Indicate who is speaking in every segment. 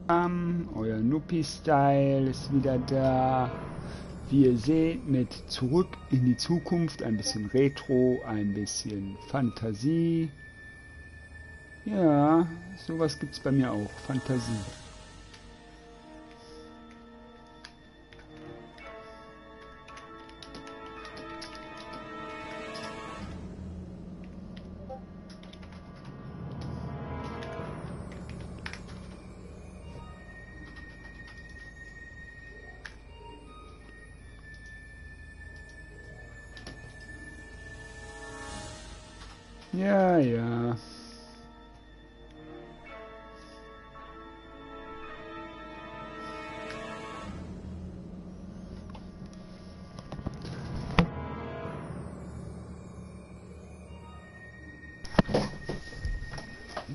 Speaker 1: Euer Nuppi-Style ist wieder da. Wie ihr seht, mit Zurück in die Zukunft, ein bisschen Retro, ein bisschen Fantasie. Ja, sowas gibt's bei mir auch, Fantasie. Ja, ja.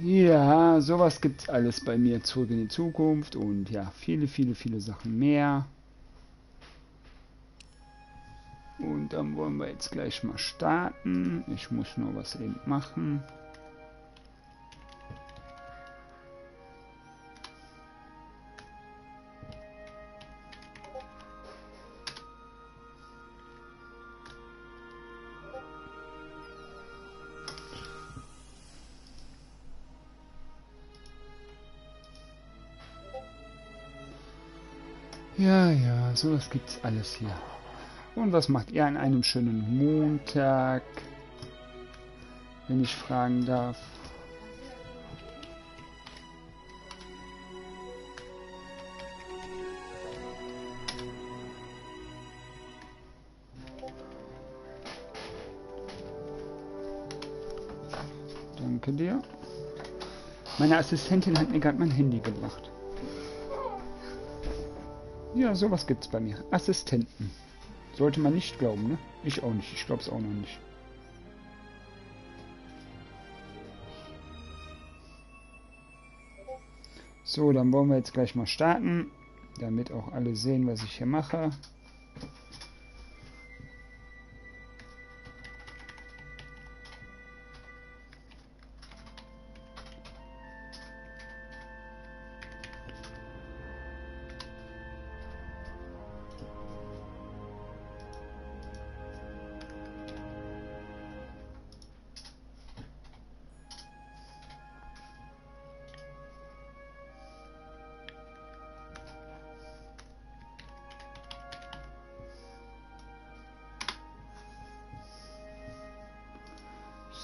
Speaker 1: Ja, sowas gibt's alles bei mir. Zurück in die Zukunft und ja, viele Sachen mehr. Und dann wollen wir jetzt gleich mal starten. Ich muss nur was eben machen. Ja, ja, sowas gibt's alles hier. Und was macht ihr an einem schönen Montag, wenn ich fragen darf? Danke dir. Meine Assistentin hat mir gerade mein Handy gebracht. Ja, sowas gibt's bei mir. Assistenten. Sollte man nicht glauben, ne? Ich auch nicht. Ich glaube es auch noch nicht. So, dann wollen wir jetzt gleich mal starten, damit auch alle sehen, was ich hier mache.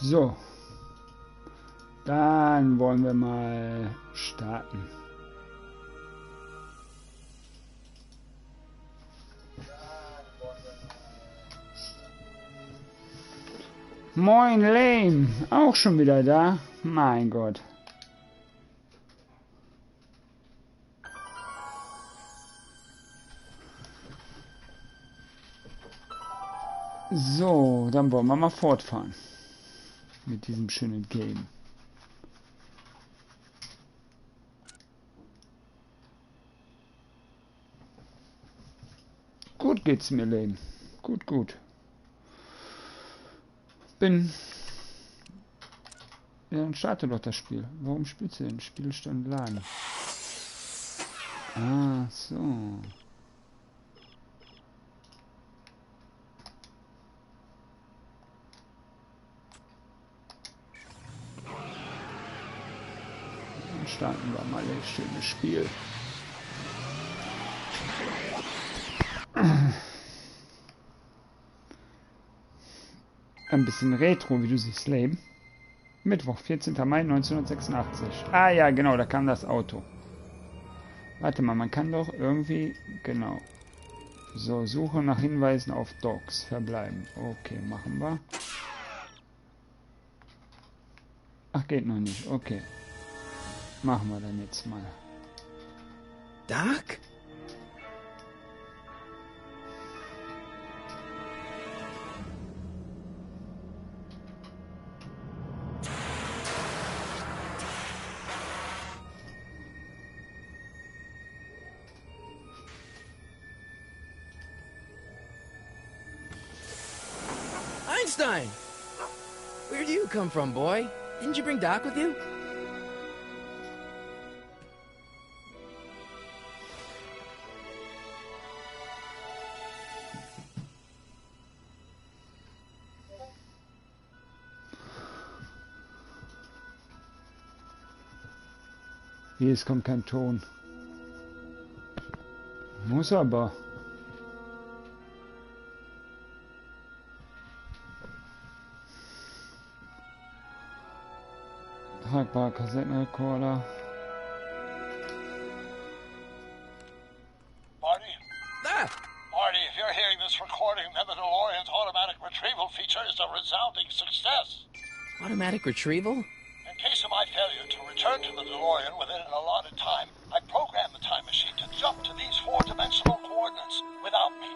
Speaker 1: So, dann wollen wir mal starten. Moin Lame, auch schon wieder da? Mein Gott. So, dann wollen wir mal fortfahren mit diesem schönen Game. Gut geht's mir, Lane. Gut, gut. Ja, dann starte doch das Spiel. Warum spielst du denn? Spielstand laden. Ah, so. Starten wir mal das schöne Spiel. Ein bisschen Retro, wie du siehst, Lame. Mittwoch, 14. Mai 1986. Ah ja, genau, da kam das Auto. Warte mal, man kann doch irgendwie... Genau. So, Suche nach Hinweisen auf Dogs. Verbleiben. Okay, machen wir. Ach, geht noch nicht. Okay. Machen wir dann jetzt mal.
Speaker 2: Doc? Einstein! Where do you come from, boy? Didn't you bring Doc with you?
Speaker 1: Wie, es kommt kein Ton. Muss aber. Tragbarer Kassettenrekorder.
Speaker 3: Marty?
Speaker 2: Ah!
Speaker 3: Marty, if you're hearing this recording, then the DeLorean's automatic retrieval feature is a resounding success.
Speaker 2: Automatic retrieval?
Speaker 3: In case of my failure to return to the DeLorean within an allotted time, I programmed the time machine to jump to these four-dimensional coordinates without me.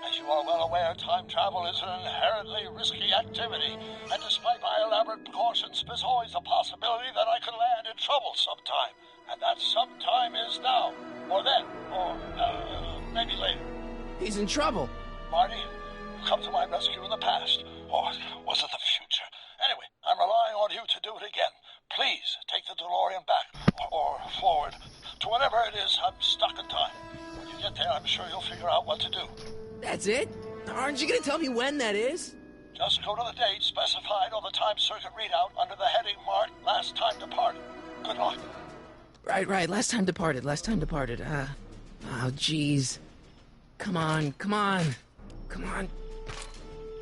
Speaker 3: As you are well aware, time travel is an inherently risky activity, and despite my elaborate precautions, there's always a possibility that I could land in trouble sometime, and that sometime is now, or then, or maybe later.
Speaker 2: He's in trouble.
Speaker 3: Marty, you come to my rescue in the past, or was it the future? Anyway, I'm relying on you to do it again. Please take the DeLorean back, or forward, to whenever it is I'm stuck in time. When you get there, I'm sure you'll figure out what to do.
Speaker 2: That's it? Aren't you gonna tell me when that is?
Speaker 3: Just go to the date specified on the time circuit readout under the heading marked Last Time Departed. Good luck.
Speaker 2: Right. Last time departed. Oh, jeez. Come on.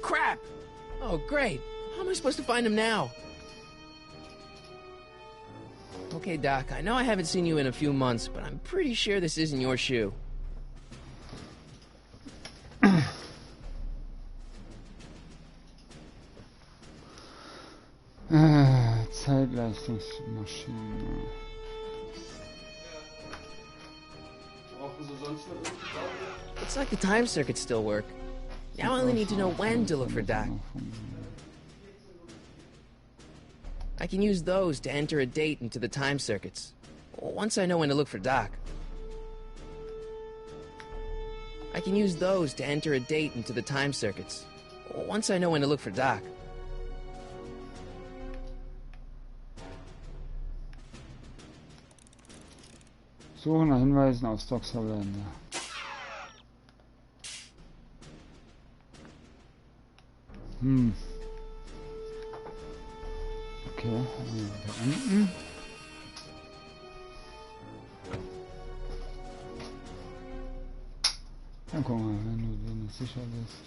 Speaker 2: Crap! Oh, great. How am I supposed to find him now? Okay, Doc, I know I haven't seen you in a few months, but I'm pretty sure this isn't your shoe.
Speaker 1: Zeitleistungsmaschine.
Speaker 2: Looks like the time circuits still work. Now I only need to know when to look for Doc. I can use those to enter a date into the time circuits. Once I know when to look for Doc. I can use those to enter a date into the time circuits. Once I know when to look for Doc.
Speaker 1: Suche nach Hinweisen auf Stocksverbände. Okay, beenden. Dann gucken wir, wenn du nicht sicher bist.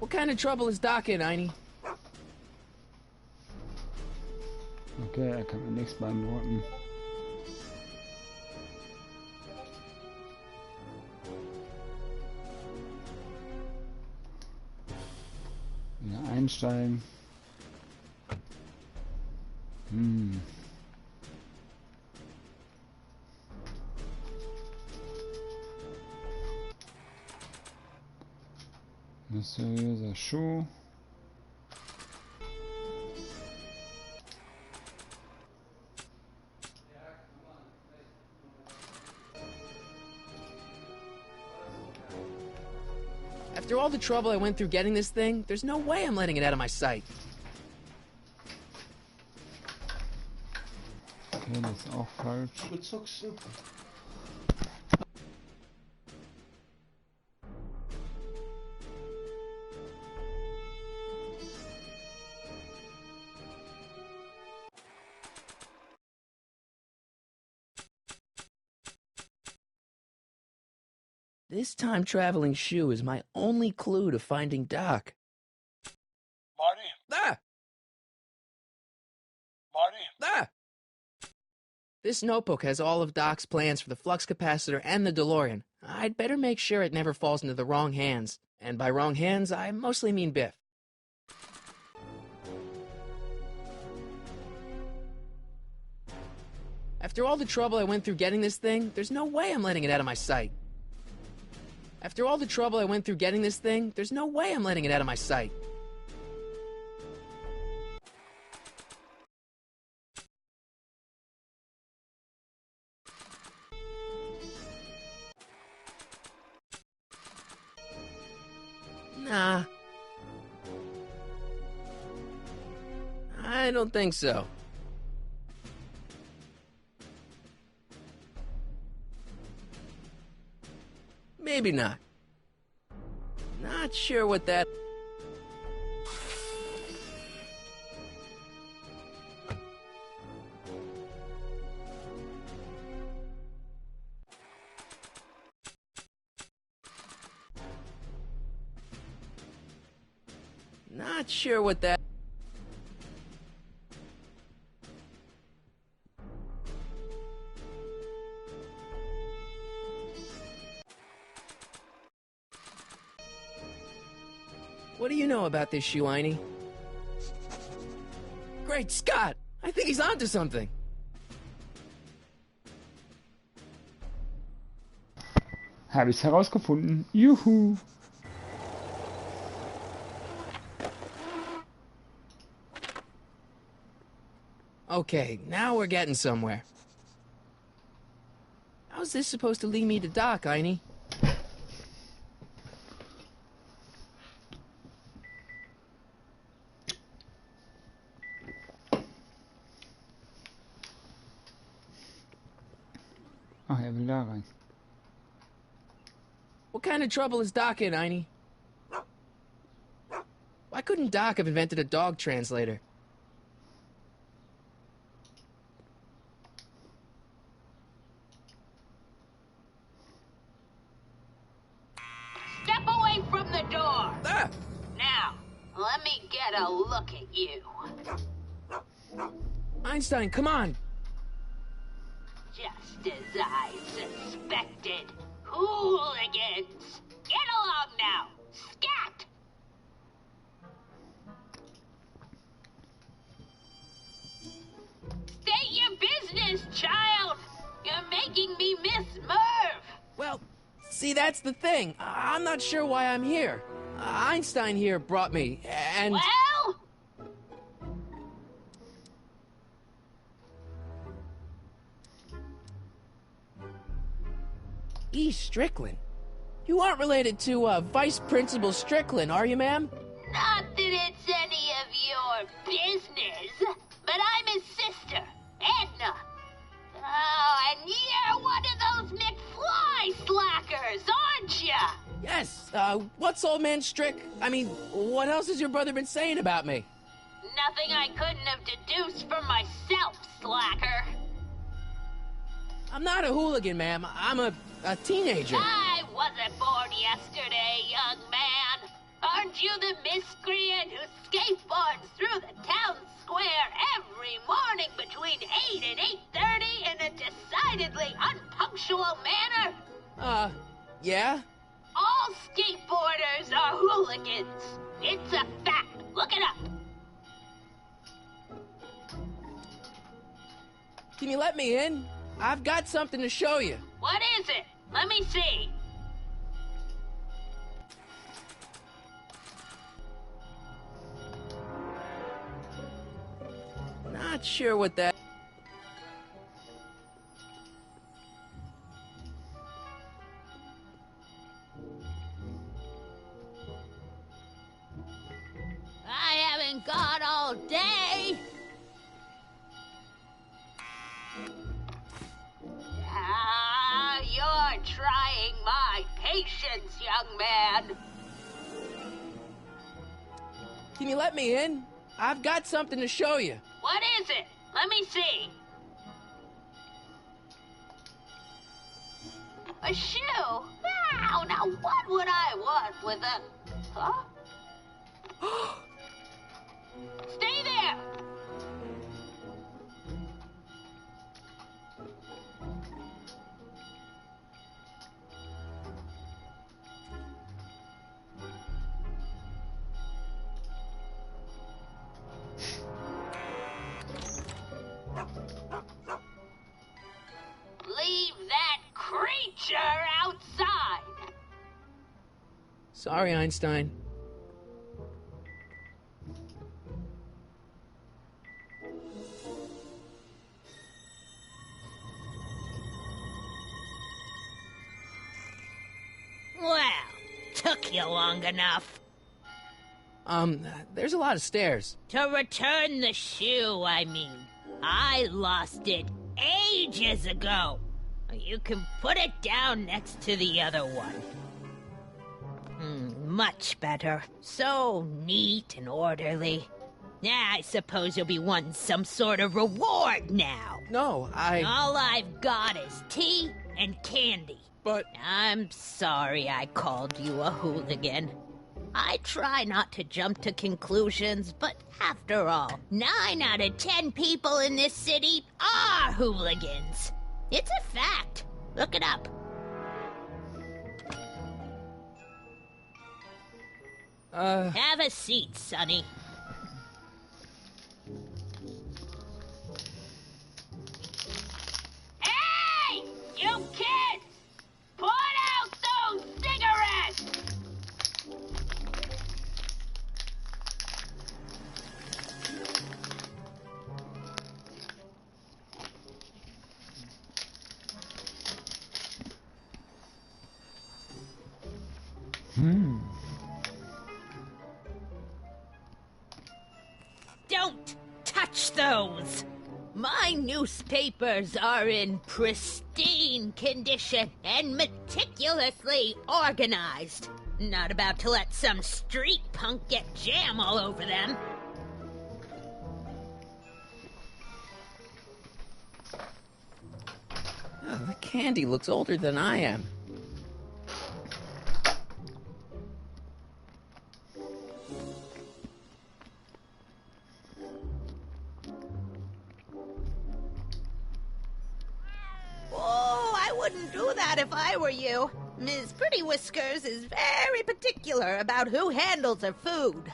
Speaker 2: What kind of trouble is Doc in, Einie?
Speaker 1: Okay, er kann mir nichts beantworten. Wieder einsteigen. Mysteriöser Schuh.
Speaker 2: After all the trouble I went through getting this thing, there's no way I'm letting it out of my sight.
Speaker 1: Okay, das ist auch falsch.
Speaker 2: This time-traveling shoe is my only clue to finding Doc.
Speaker 3: Marty?
Speaker 2: Ah!
Speaker 3: Marty?
Speaker 2: Ah! This notebook has all of Doc's plans for the flux capacitor and the DeLorean. I'd better make sure it never falls into the wrong hands. And by wrong hands, I mostly mean Biff. After all the trouble I went through getting this thing, there's no way I'm letting it out of my sight. After all the trouble I went through getting this thing, there's no way I'm letting it out of my sight. Nah. I don't think so. Maybe not. Not sure what that... Not sure what that... What do you know about this shoe, Einie? Great Scott! I think he's onto something.
Speaker 1: Habe ich's herausgefunden. Juhu!
Speaker 2: Okay, now we're getting somewhere. How's this supposed to lead me to Doc, Einie?
Speaker 1: Ach, er will da rein.
Speaker 2: What kind of trouble is Doc in, Einie? Why couldn't Doc have invented a dog translator?
Speaker 4: Step away from the door!
Speaker 2: Ah!
Speaker 4: Now, let me get a look at you.
Speaker 2: Einstein, come on!
Speaker 4: Just as I suspected. Hooligans! Get along now! Scat! State your business, child! You're making me miss Merv!
Speaker 2: Well, see, that's the thing. I'm not sure why I'm here. Einstein here brought me, and...
Speaker 4: Well?
Speaker 2: E. Strickland? You aren't related to, Vice Principal Strickland, are you, ma'am?
Speaker 4: Not that it's any of your business, but I'm his sister, Edna. Oh, and you're one of those McFly slackers, aren't ya?
Speaker 2: Yes, what's old man Strick? I mean, what else has your brother been saying about me?
Speaker 4: Nothing I couldn't have deduced from myself, slacker.
Speaker 2: I'm not a hooligan, ma'am. I'm a teenager.
Speaker 4: I wasn't born yesterday, young man. Aren't you the miscreant who skateboards through the town square every morning between 8 and 8:30 in a decidedly unpunctual manner?
Speaker 2: Yeah?
Speaker 4: All skateboarders are hooligans. It's a fact. Look it up.
Speaker 2: Can you let me in? I've got something to show you.
Speaker 4: What is it? Let me see.
Speaker 2: Not sure what that...
Speaker 4: I haven't got all day. You're trying my patience, young man.
Speaker 2: Can you let me in? I've got something to show you.
Speaker 4: What is it? Let me see. A shoe? Now what would I want with a... Huh? Stay there! Leave that creature outside!
Speaker 2: Sorry, Einstein.
Speaker 4: Well, took you long enough.
Speaker 2: There's a lot of stairs.
Speaker 4: To return the shoe, I mean. I lost it ages ago. You can put it down next to the other one. Much better. So neat and orderly. I suppose you'll be wanting some sort of reward now.
Speaker 2: No,
Speaker 4: All I've got is tea and candy.
Speaker 2: But...
Speaker 4: I'm sorry I called you a hooligan. I try not to jump to conclusions, but after all, 9 out of 10 people in this city are hooligans. It's a fact. Look it up. Have a seat, Sonny. Hey! You kids! Put out those cigarettes! Don't touch those! My newspapers are in pristine condition and meticulously organized. Not about to let some street punk get jam all over them.
Speaker 2: Oh, the candy looks older than I am.
Speaker 4: If I were you, Ms. Pretty Whiskers is very particular about who handles her food.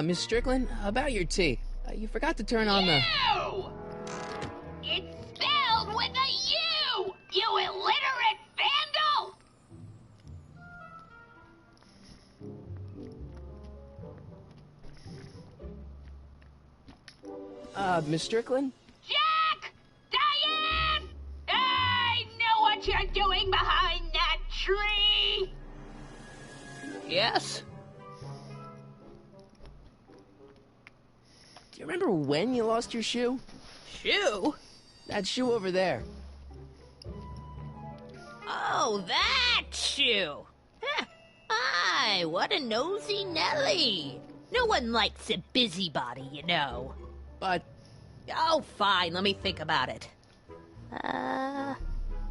Speaker 2: Miss Strickland, about your tea. You forgot to turn on the...
Speaker 4: It's spelled with a U! You illiterate vandal!
Speaker 2: Miss Strickland?
Speaker 4: Jack! Diane! I know what you're doing behind that tree!
Speaker 2: Yes? Do you remember when you lost your shoe?
Speaker 4: Shoe?
Speaker 2: That shoe over there.
Speaker 4: Oh, that shoe! Huh. Aye, what a nosy Nelly! No one likes a busybody, you know.
Speaker 2: But...
Speaker 4: Oh, fine, let me think about it.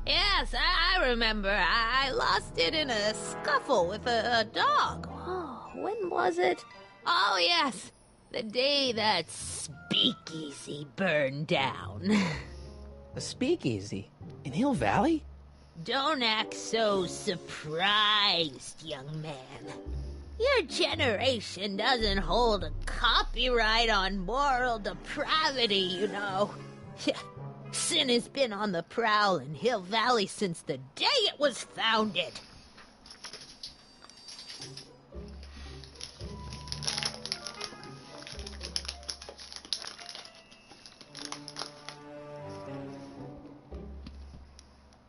Speaker 4: Yes, I remember. I lost it in a scuffle with a dog. Oh, when was it? Oh, yes, the day that speakeasy burned down.
Speaker 2: A speakeasy? In Hill Valley?
Speaker 4: Don't act so surprised, young man. Your generation doesn't hold a copyright on moral depravity, you know. Sin has been on the prowl in Hill Valley since the day it was founded.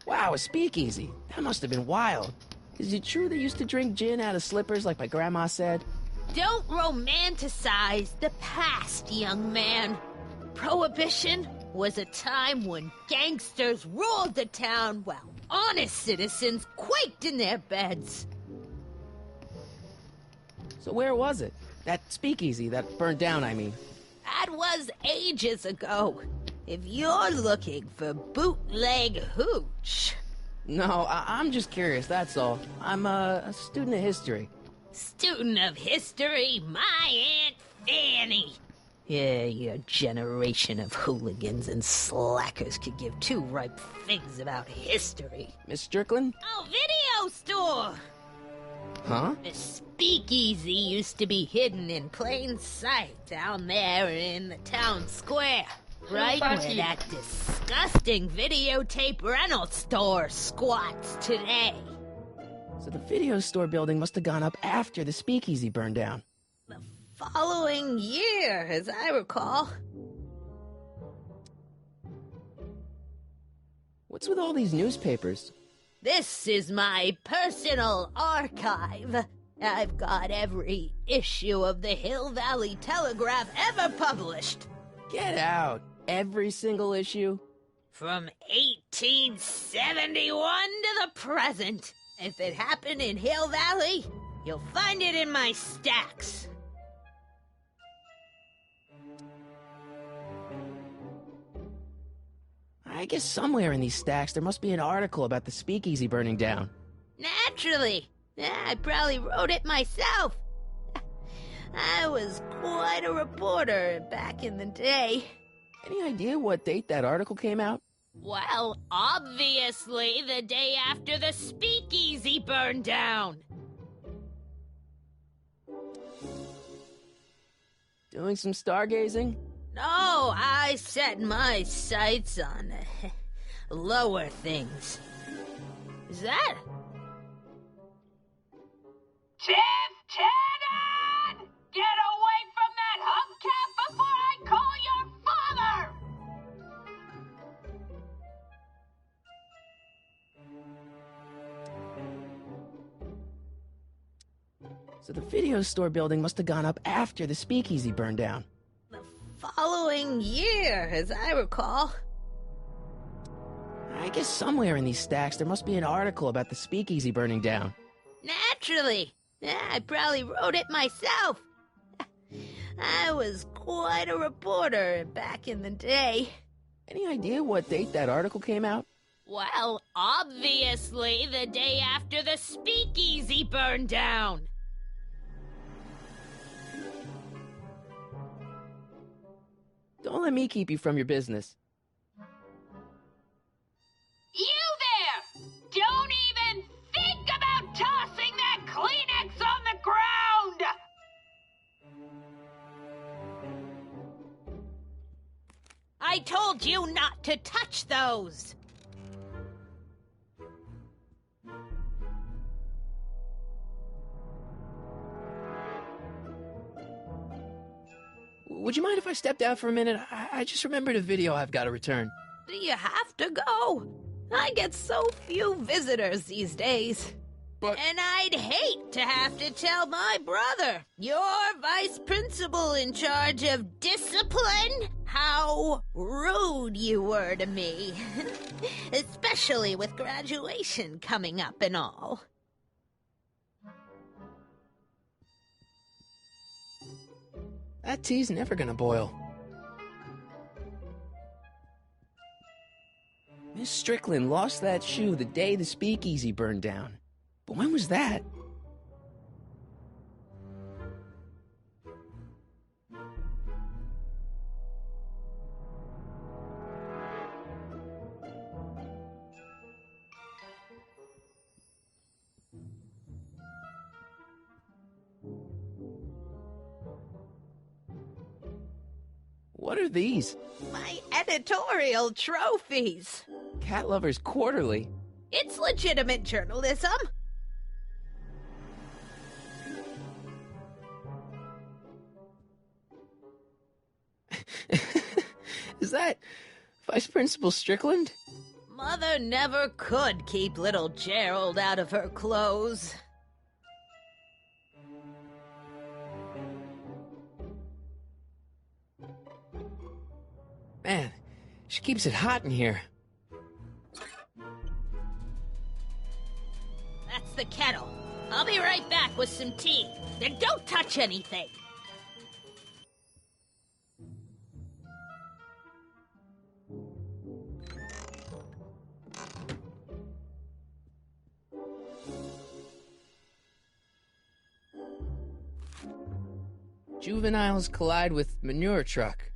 Speaker 2: Wow, a speakeasy. That must have been wild. Is it true they used to drink gin out of slippers like my grandma said?
Speaker 4: Don't romanticize the past, young man. Prohibition was a time when gangsters ruled the town while honest citizens quaked in their beds.
Speaker 2: So where was it? That speakeasy that burned down, I mean.
Speaker 4: That was ages ago. If you're looking for bootleg hooch...
Speaker 2: No, I'm just curious, that's all. I'm a student of history.
Speaker 4: Student of history? My Aunt Fanny! Yeah, your generation of hooligans and slackers could give two ripe figs about history.
Speaker 2: Miss Strickland?
Speaker 4: Oh, video store!
Speaker 2: Huh?
Speaker 4: The speakeasy used to be hidden in plain sight down there in the town square. Right where that disgusting videotape rental store squats today.
Speaker 2: So the video store building must have gone up after the speakeasy burned down.
Speaker 4: The following year, as I recall.
Speaker 2: What's with all these newspapers?
Speaker 4: This is my personal archive. I've got every issue of the Hill Valley Telegraph ever published.
Speaker 2: Get out. Every single issue?
Speaker 4: From 1871 to the present. If it happened in Hill Valley, you'll find it in my stacks.
Speaker 2: I guess somewhere in these stacks there must be an article about the speakeasy burning down.
Speaker 4: Naturally. I probably wrote it myself. I was quite a reporter back in the day.
Speaker 2: Any idea what date that article came out?
Speaker 4: Well, obviously the day after the speakeasy burned down.
Speaker 2: Doing some stargazing?
Speaker 4: No, I set my sights on lower things. Is that? Tannen! Get away from that hubcap before I call your father!
Speaker 2: So the video store building must have gone up after the speakeasy burned down.
Speaker 4: The following year, as I recall.
Speaker 2: I guess somewhere in these stacks there must be an article about the speakeasy burning down.
Speaker 4: Naturally. I probably wrote it myself. I was quite a reporter back in the day.
Speaker 2: Any idea what date that article came out?
Speaker 4: Well, obviously the day after the speakeasy burned down.
Speaker 2: Don't let me keep you from your business.
Speaker 4: You there! Don't even think about tossing that Kleenex on the ground! I told you not to touch those!
Speaker 2: Would you mind if I stepped out for a minute? I just remembered a video I've got to return.
Speaker 4: Do you have to go? I get so few visitors these days.
Speaker 2: But...
Speaker 4: And I'd hate to have to tell my brother, your vice principal in charge of discipline, how rude you were to me. Especially with graduation coming up and all.
Speaker 2: That tea's never gonna boil. Miss Strickland lost that shoe the day the speakeasy burned down. But when was that? What are these?
Speaker 4: My editorial trophies.
Speaker 2: Cat Lovers Quarterly.
Speaker 4: It's legitimate journalism.
Speaker 2: Is that Vice Principal Strickland?
Speaker 4: Mother never could keep little Gerald out of her clothes.
Speaker 2: Man, she keeps it hot in here.
Speaker 4: That's the kettle. I'll be right back with some tea. Then don't touch anything.
Speaker 2: Juveniles collide with manure truck.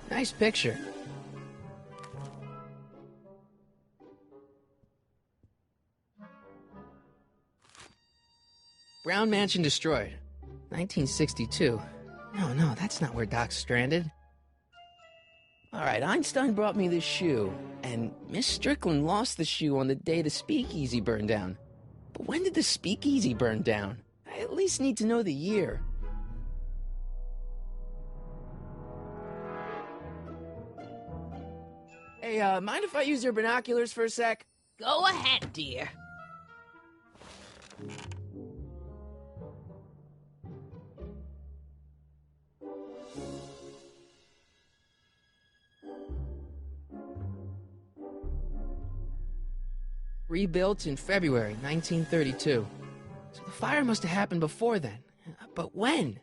Speaker 2: Nice picture. Brown Mansion destroyed. 1962. No, that's not where Doc's stranded. Alright, Einstein brought me this shoe, and Miss Strickland lost the shoe on the day the speakeasy burned down. But when did the speakeasy burn down? I at least need to know the year. Hey, mind if I use your binoculars for a sec?
Speaker 4: Go ahead, dear.
Speaker 2: rebuilt in February 1932. So the fire must have happened before then. But when?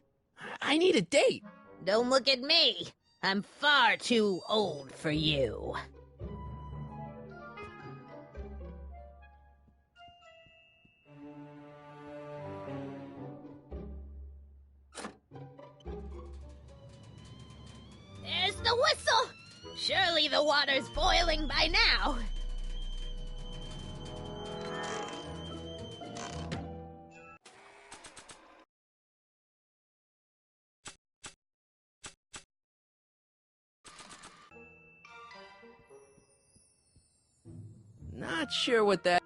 Speaker 2: I need a date.
Speaker 4: Don't look at me. I'm far too old for you. There's the whistle. Surely the water's boiling by now.
Speaker 2: Not sure what that...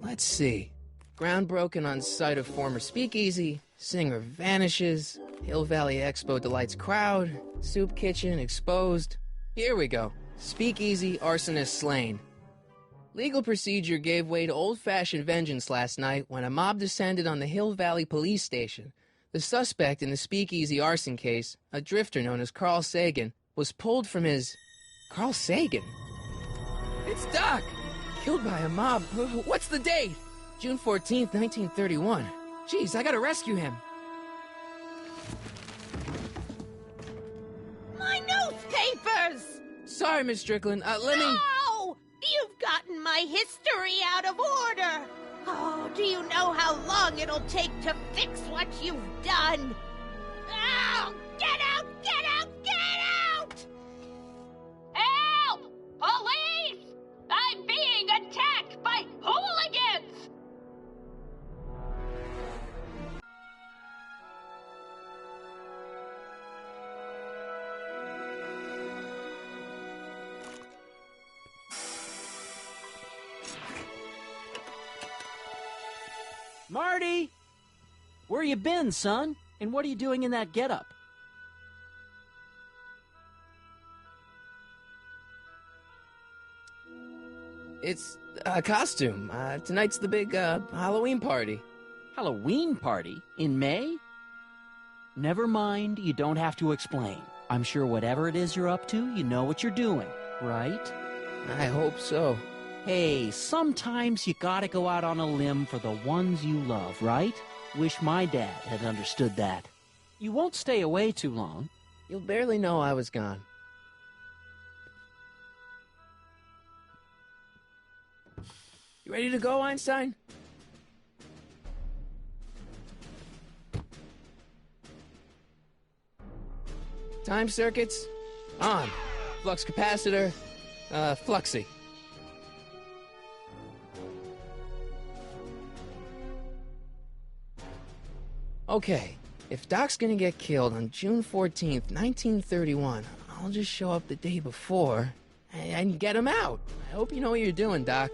Speaker 2: Let's see. Ground broken on site of former speakeasy, singer vanishes, Hill Valley Expo delights crowd, soup kitchen exposed. Here we go. Speakeasy arsonist slain. Legal procedure gave way to old-fashioned vengeance last night when a mob descended on the Hill Valley police station. The suspect in the speakeasy arson case, a drifter known as Carl Sagan, was pulled from his... Carl Sagan? It's Doc! Killed by a mob. What's the date? June 14th, 1931. Jeez, I gotta rescue him.
Speaker 4: My newspapers!
Speaker 2: Sorry, Miss Strickland. Let me...
Speaker 4: No! You've gotten my history out of order! Oh, do you know how long it'll take to fix what you've done? Oh, get out! Get out! Get out! Help! Police! I'm being attacked by hooligans!
Speaker 5: Marty! Where you been, son? And what are you doing in that getup?
Speaker 2: It's a costume. Tonight's the big, Halloween party.
Speaker 5: Halloween party? In May? Never mind, you don't have to explain. I'm sure whatever it is you're up to, you know what you're doing, right?
Speaker 2: I hope so.
Speaker 5: Hey, sometimes you gotta go out on a limb for the ones you love, right? Wish my dad had understood that. You won't stay away too long.
Speaker 2: You'll barely know I was gone. You ready to go, Einstein? Time circuits? On. Flux capacitor? Fluxy. Okay, if Doc's gonna get killed on June 14th, 1931, I'll just show up the day before and get him out. I hope you know what you're doing, Doc.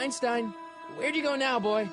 Speaker 2: Einstein, where'd you go now, boy?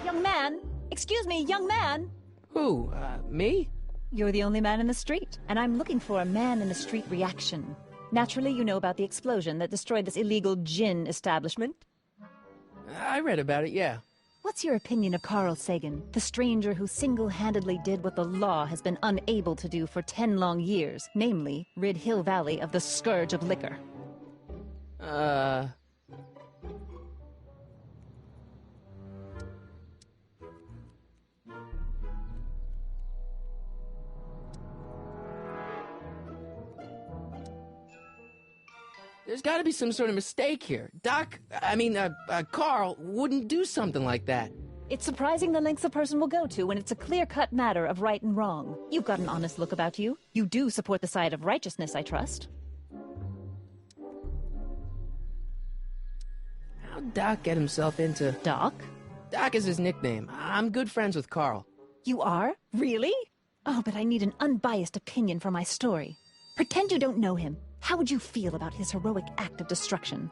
Speaker 6: Young man! Excuse me, young man!
Speaker 2: Who, me?
Speaker 6: You're the only man in the street, and I'm looking for a man-in-the-street reaction. Naturally, you know about the explosion that destroyed this illegal gin establishment.
Speaker 2: I read about it, yeah.
Speaker 6: What's your opinion of Carl Sagan, the stranger who single-handedly did what the law has been unable to do for 10 long years, namely, rid Hill Valley of the scourge of liquor?
Speaker 2: There's gotta be some sort of mistake here. Carl wouldn't do something like that.
Speaker 6: It's surprising the lengths a person will go to when it's a clear-cut matter of right and wrong. You've got an honest look about you. You do support the side of righteousness, I trust.
Speaker 2: How'd Doc get himself into...
Speaker 6: Doc?
Speaker 2: Doc is his nickname. I'm good friends with Carl.
Speaker 6: You are? Really? Oh, but I need an unbiased opinion for my story. Pretend you don't know him. How would you feel about his heroic act of destruction?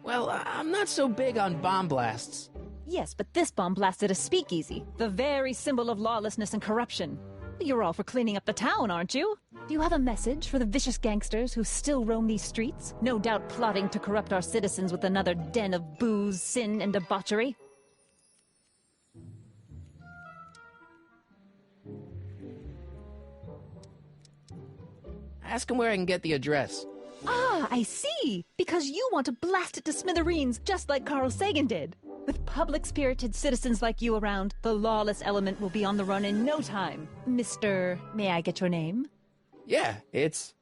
Speaker 2: Well, I'm not so big on bomb blasts.
Speaker 6: Yes, but this bomb blasted a speakeasy, the very symbol of lawlessness and corruption. You're all for cleaning up the town, aren't you? Do you have a message for the vicious gangsters who still roam these streets, no doubt plotting to corrupt our citizens with another den of booze, sin, and debauchery?
Speaker 2: Ask him where I can get the address.
Speaker 6: Ah, I see! Because you want to blast it to smithereens, just like Carl Sagan did. With public-spirited citizens like you around, the lawless element will be on the run in no time. Mr. May I get your name?
Speaker 2: Yeah, it's...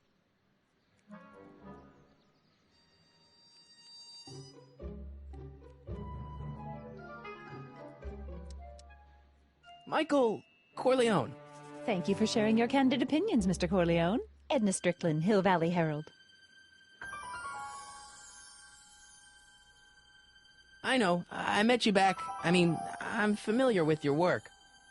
Speaker 2: Michael Corleone.
Speaker 6: Thank you for sharing your candid opinions, Mr. Corleone. Edna Strickland, Hill Valley Herald.
Speaker 2: I know. I met you back. I'm familiar with your work.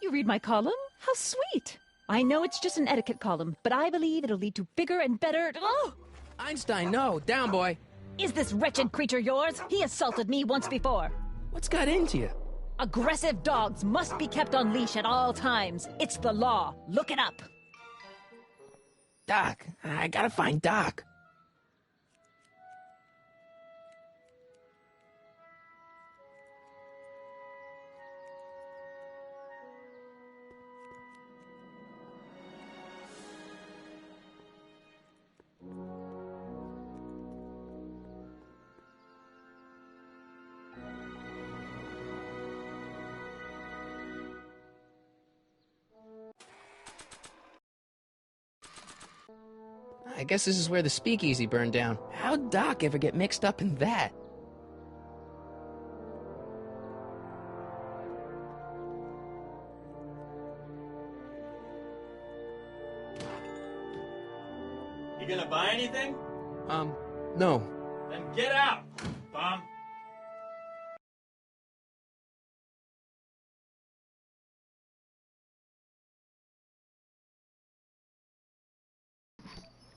Speaker 6: You read my column? How sweet! I know it's just an etiquette column, but I believe it'll lead to bigger and better... Oh!
Speaker 2: Einstein, no. Down, boy.
Speaker 6: Is this wretched creature yours? He assaulted me once before.
Speaker 2: What's got into you?
Speaker 6: Aggressive dogs must be kept on leash at all times. It's the law. Look it up.
Speaker 2: Doc. I gotta find Doc. I guess this is where the speakeasy burned down. How'd Doc ever get mixed up in that?
Speaker 7: You gonna buy anything?
Speaker 2: No.
Speaker 7: Then get out, bum.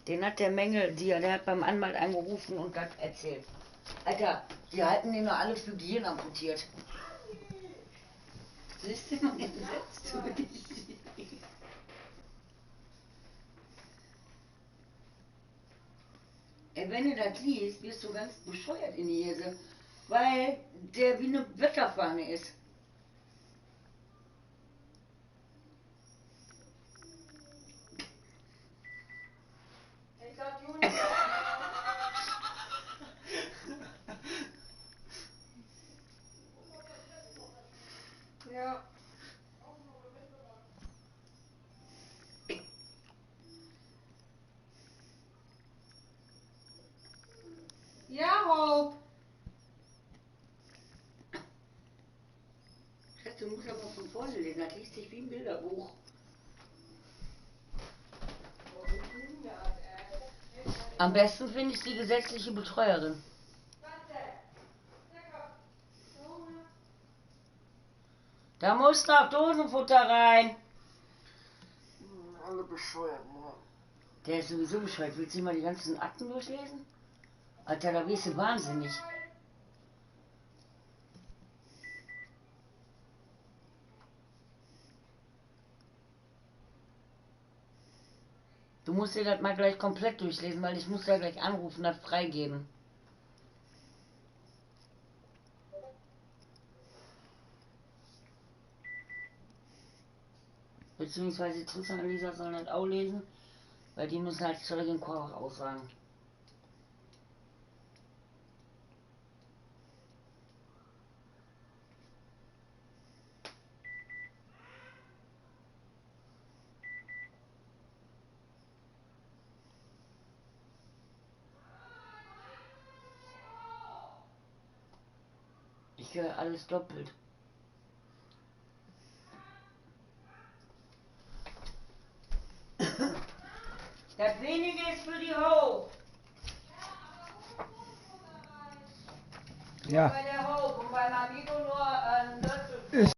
Speaker 8: Den hat der Mengel, der hat beim Anwalt angerufen und das erzählt. Alter, die halten den nur alle für Gehirn amputiert. Siehst du mal entsetzt? Ey, wenn du das liest, wirst du ganz bescheuert in die Hese, weil der wie eine Wetterfahne ist. vorgelesen, das liest sich wie ein Bilderbuch. Am besten finde ich die gesetzliche Betreuerin. Da muss noch Dosenfutter rein.
Speaker 3: Alle bescheuert, Mann.
Speaker 8: Der ist sowieso bescheuert. Willst du mal die ganzen Akten durchlesen? Alter, da wirst du wahnsinnig. Du musst dir das mal gleich komplett durchlesen, weil ich muss ja gleich anrufen, das freigeben. Beziehungsweise Tristan und Lisa sollen das auch lesen, weil die müssen als Zeugin Korach aussagen. Ich höre alles doppelt. Das wenige ist für die Hope.
Speaker 1: Ja.
Speaker 8: Bei der Hope und beim Amigo nur ein Drittel.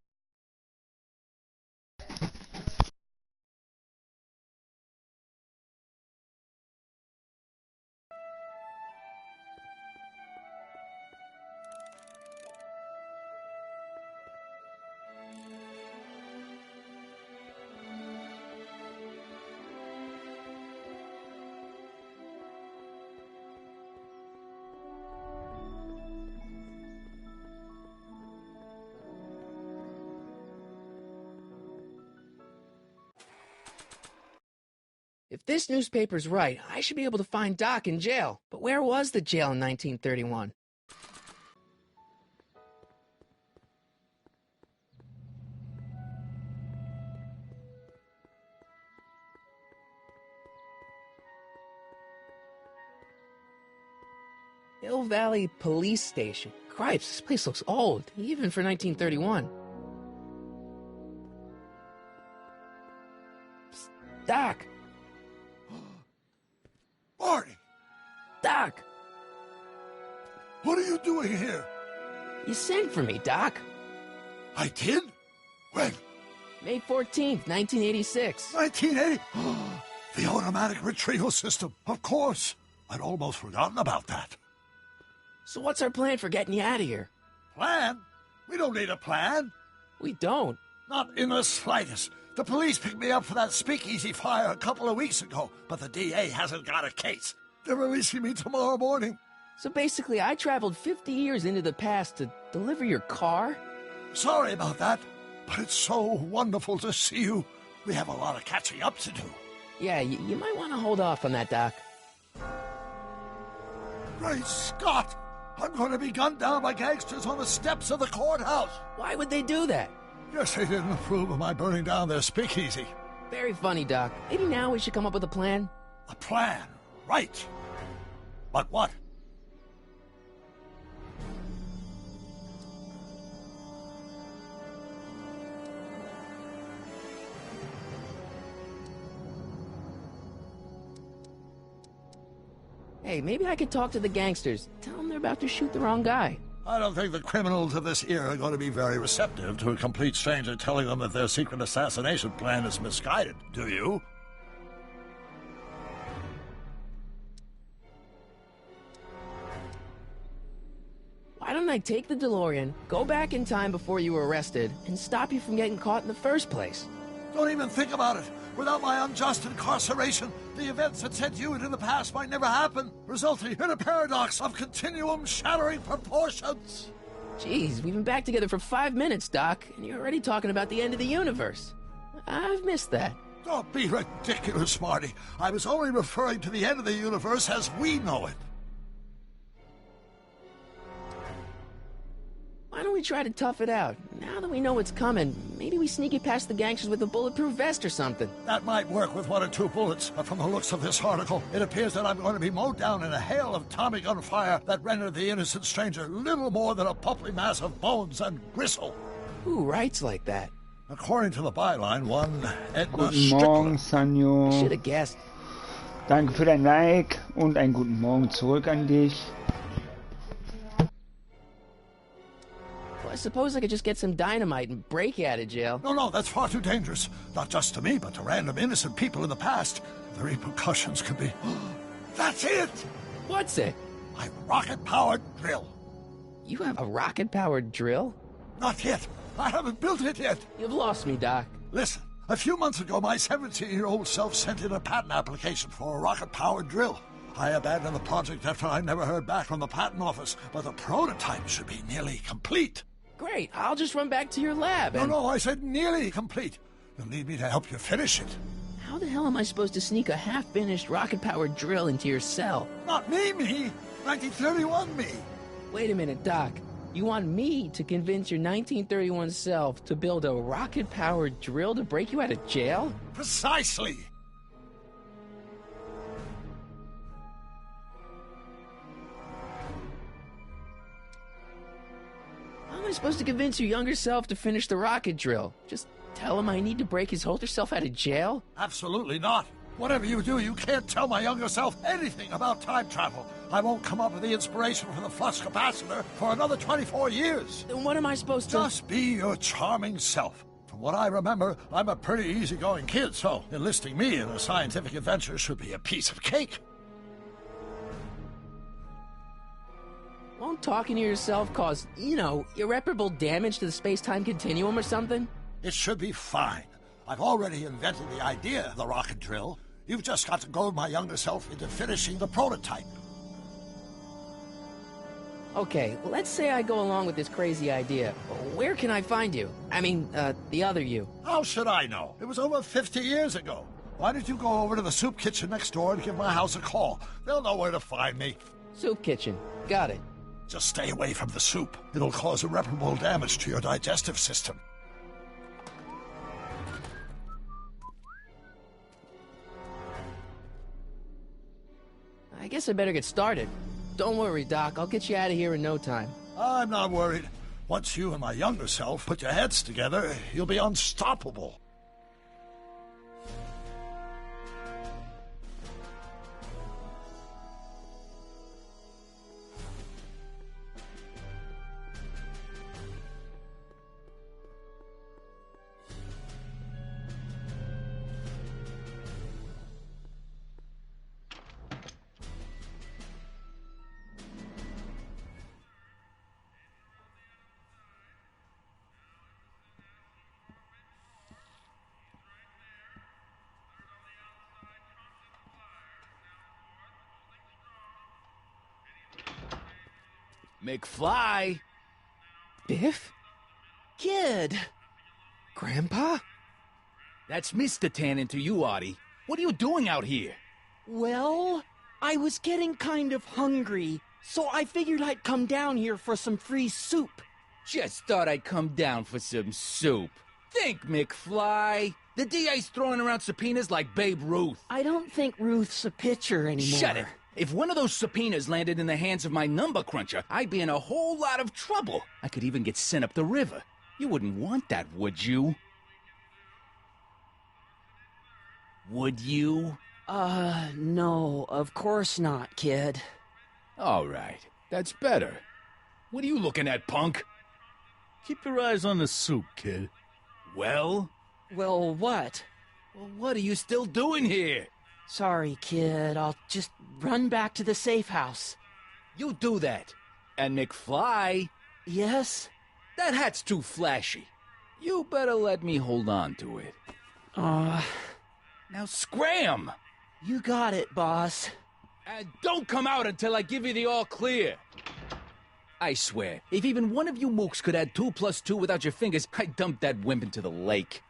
Speaker 2: If this newspaper's right, I should be able to find Doc in jail. But where was the jail in 1931? Hill Valley Police Station. Cripes, this place looks old, even for 1931. Psst, Doc!
Speaker 3: Marty!
Speaker 2: Doc!
Speaker 3: What are you doing here?
Speaker 2: You sent for me, Doc.
Speaker 3: I did? When?
Speaker 2: May 14th, 1986.
Speaker 3: 1980? The automatic retrieval system, of course. I'd almost forgotten about that.
Speaker 2: So what's our plan for getting you out of here?
Speaker 3: Plan? We don't need a plan.
Speaker 2: We don't.
Speaker 3: Not in the slightest. The police picked me up for that speakeasy fire a couple of weeks ago, but the DA hasn't got a case. They're releasing me tomorrow morning.
Speaker 2: So basically, I traveled 50 years into the past to deliver your car?
Speaker 3: Sorry about that, but it's so wonderful to see you. We have a lot of catching up to do.
Speaker 2: Yeah, you might want to hold off on that, Doc.
Speaker 3: Great Scott! I'm going to be gunned down by gangsters on the steps of the courthouse.
Speaker 2: Why would they do that?
Speaker 3: Guess they didn't approve of my burning down their speakeasy.
Speaker 2: Very funny, Doc. Maybe now we should come up with a plan?
Speaker 3: A plan, right. But what?
Speaker 2: Hey, maybe I could talk to the gangsters. Tell them they're about to shoot the wrong guy.
Speaker 3: I don't think the criminals of this era are going to be very receptive to a complete stranger telling them that their secret assassination plan is misguided, do you?
Speaker 2: Why don't I take the DeLorean, go back in time before you were arrested, and stop you from getting caught in the first place?
Speaker 3: Don't even think about it. Without my unjust incarceration, the events that sent you into the past might never happen, resulting in a paradox of continuum-shattering proportions.
Speaker 2: Jeez, we've been back together for 5 minutes, Doc, and you're already talking about the end of the universe. I've missed that.
Speaker 3: Don't be ridiculous, Marty. I was only referring to the end of the universe as we know it.
Speaker 2: Why don't we try to tough it out? Now that we know what's coming, maybe we sneak it past the gangsters with a bulletproof vest or something.
Speaker 3: That might work with 1 or 2 bullets, but from the looks of this article, it appears that I'm going to be mowed down in a hail of Tommy gun fire that rendered the innocent stranger little more than a pulpy mass of bones and gristle.
Speaker 2: Who writes like that?
Speaker 3: According to the byline, one Edna
Speaker 1: Guten Morgen,
Speaker 3: Strickland.
Speaker 1: Sanjo.
Speaker 2: Should have guessed.
Speaker 1: Danke für dein Like und einen guten Morgen zurück an dich.
Speaker 2: Well, I suppose I could just get some dynamite and break you out of jail.
Speaker 3: No, that's far too dangerous. Not just to me, but to random innocent people in the past. The repercussions could be... That's it!
Speaker 2: What's it?
Speaker 3: My rocket-powered drill.
Speaker 2: You have a rocket-powered drill?
Speaker 3: Not yet. I haven't built it yet.
Speaker 2: You've lost me, Doc.
Speaker 3: Listen, a few months ago, my 17-year-old self sent in a patent application for a rocket-powered drill. I abandoned the project after I never heard back from the patent office, but the prototype should be nearly complete.
Speaker 2: Great, I'll just run back to your lab and...
Speaker 3: No, I said nearly complete. You'll need me to help you finish it.
Speaker 2: How the hell am I supposed to sneak a half-finished rocket-powered drill into your cell?
Speaker 3: Not me. 1931 me.
Speaker 2: Wait a minute, Doc. You want me to convince your 1931 self to build a rocket-powered drill to break you out of jail?
Speaker 3: Precisely.
Speaker 2: How am I supposed to convince your younger self to finish the rocket drill? Just tell him I need to break his older self out of jail?
Speaker 3: Absolutely not. Whatever you do, you can't tell my younger self anything about time travel. I won't come up with the inspiration for the flux capacitor for another 24 years.
Speaker 2: Then what am I supposed to...
Speaker 3: Just be your charming self. From what I remember, I'm a pretty easygoing kid, so enlisting me in a scientific adventure should be a piece of cake.
Speaker 2: Won't talking to yourself cause, irreparable damage to the space-time continuum or something?
Speaker 3: It should be fine. I've already invented the idea of the rocket drill. You've just got to goad my younger self into finishing the prototype.
Speaker 2: Okay, let's say I go along with this crazy idea. Where can I find you? I mean, the other you.
Speaker 3: How should I know? It was over 50 years ago. Why don't you go over to the soup kitchen next door and give my house a call? They'll know where to find me.
Speaker 2: Soup kitchen. Got it.
Speaker 3: Just stay away from the soup. It'll cause irreparable damage to your digestive system.
Speaker 2: I guess I better get started. Don't worry, Doc. I'll get you out of here in no time.
Speaker 3: I'm not worried. Once you and my younger self put your heads together, you'll be unstoppable.
Speaker 9: McFly!
Speaker 2: Biff?
Speaker 5: Kid!
Speaker 2: Grandpa?
Speaker 9: That's Mr. Tannen to you, Artie. What are you doing out here?
Speaker 5: Well, I was getting kind of hungry, so I figured I'd come down here for some free soup.
Speaker 9: Just thought I'd come down for some soup. Think, McFly. The DA's throwing around subpoenas like Babe Ruth.
Speaker 5: I don't think Ruth's a pitcher anymore.
Speaker 9: Shut it. If one of those subpoenas landed in the hands of my number cruncher, I'd be in a whole lot of trouble. I could even get sent up the river. You wouldn't want that, would you? Would you?
Speaker 5: No, of course not, kid.
Speaker 9: All right, that's better. What are you looking at, punk?
Speaker 10: Keep your eyes on the soup, kid.
Speaker 9: Well?
Speaker 5: Well, what?
Speaker 9: Well, what are you still doing here?
Speaker 5: Sorry, kid. I'll just run back to the safe house.
Speaker 9: You do that. And McFly?
Speaker 5: Yes?
Speaker 9: That hat's too flashy. You better let me hold on to it. Now scram!
Speaker 5: You got it, boss.
Speaker 9: And don't come out until I give you the all clear. I swear, if even one of you mooks could add 2 + 2 without your fingers, I'd dump that wimp into the lake.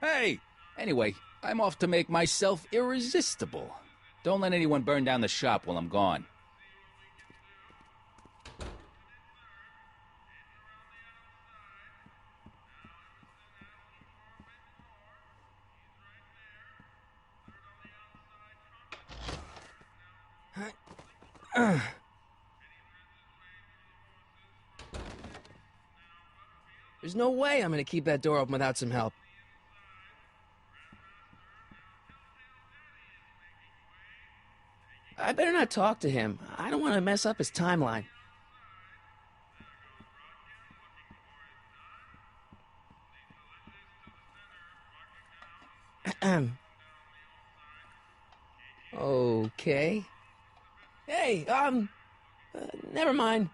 Speaker 9: Hey! Anyway, I'm off to make myself irresistible. Don't let anyone burn down the shop while I'm gone.
Speaker 2: There's no way I'm gonna keep that door open without some help. I better not talk to him. I don't want to mess up his timeline. Okay. Hey, never mind.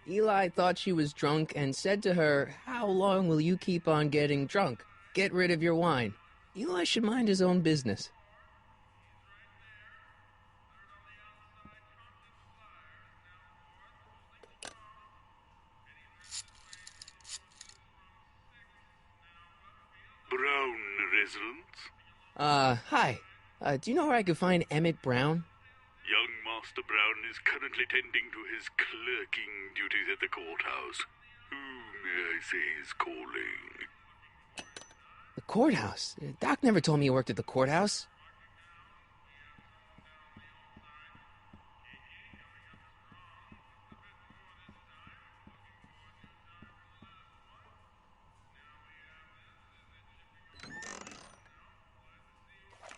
Speaker 2: Eli thought she was drunk and said to her, "How long will you keep on getting drunk? Get rid of your wine." Eli should mind his own business.
Speaker 11: Brown residence?
Speaker 2: Hi. Do you know where I could find Emmett Brown?
Speaker 11: Young Master Brown is currently tending to his clerking duties at the courthouse. Who may I say is calling?
Speaker 2: The courthouse? Doc never told me he worked at the courthouse.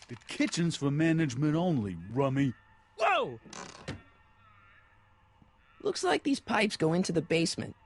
Speaker 10: The kitchen's for management only, rummy.
Speaker 2: Whoa! Looks like these pipes go into the basement.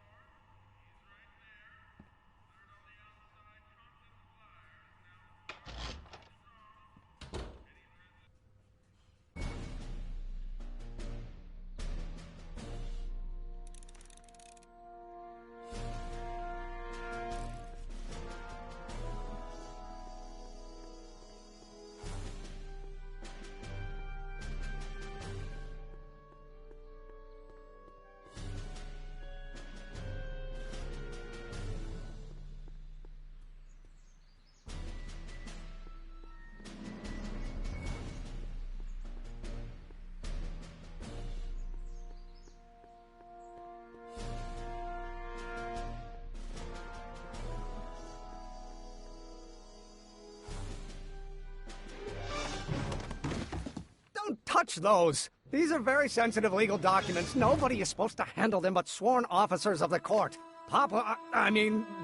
Speaker 12: Don't touch those! These are very sensitive legal documents. Nobody is supposed to handle them but sworn officers of the court.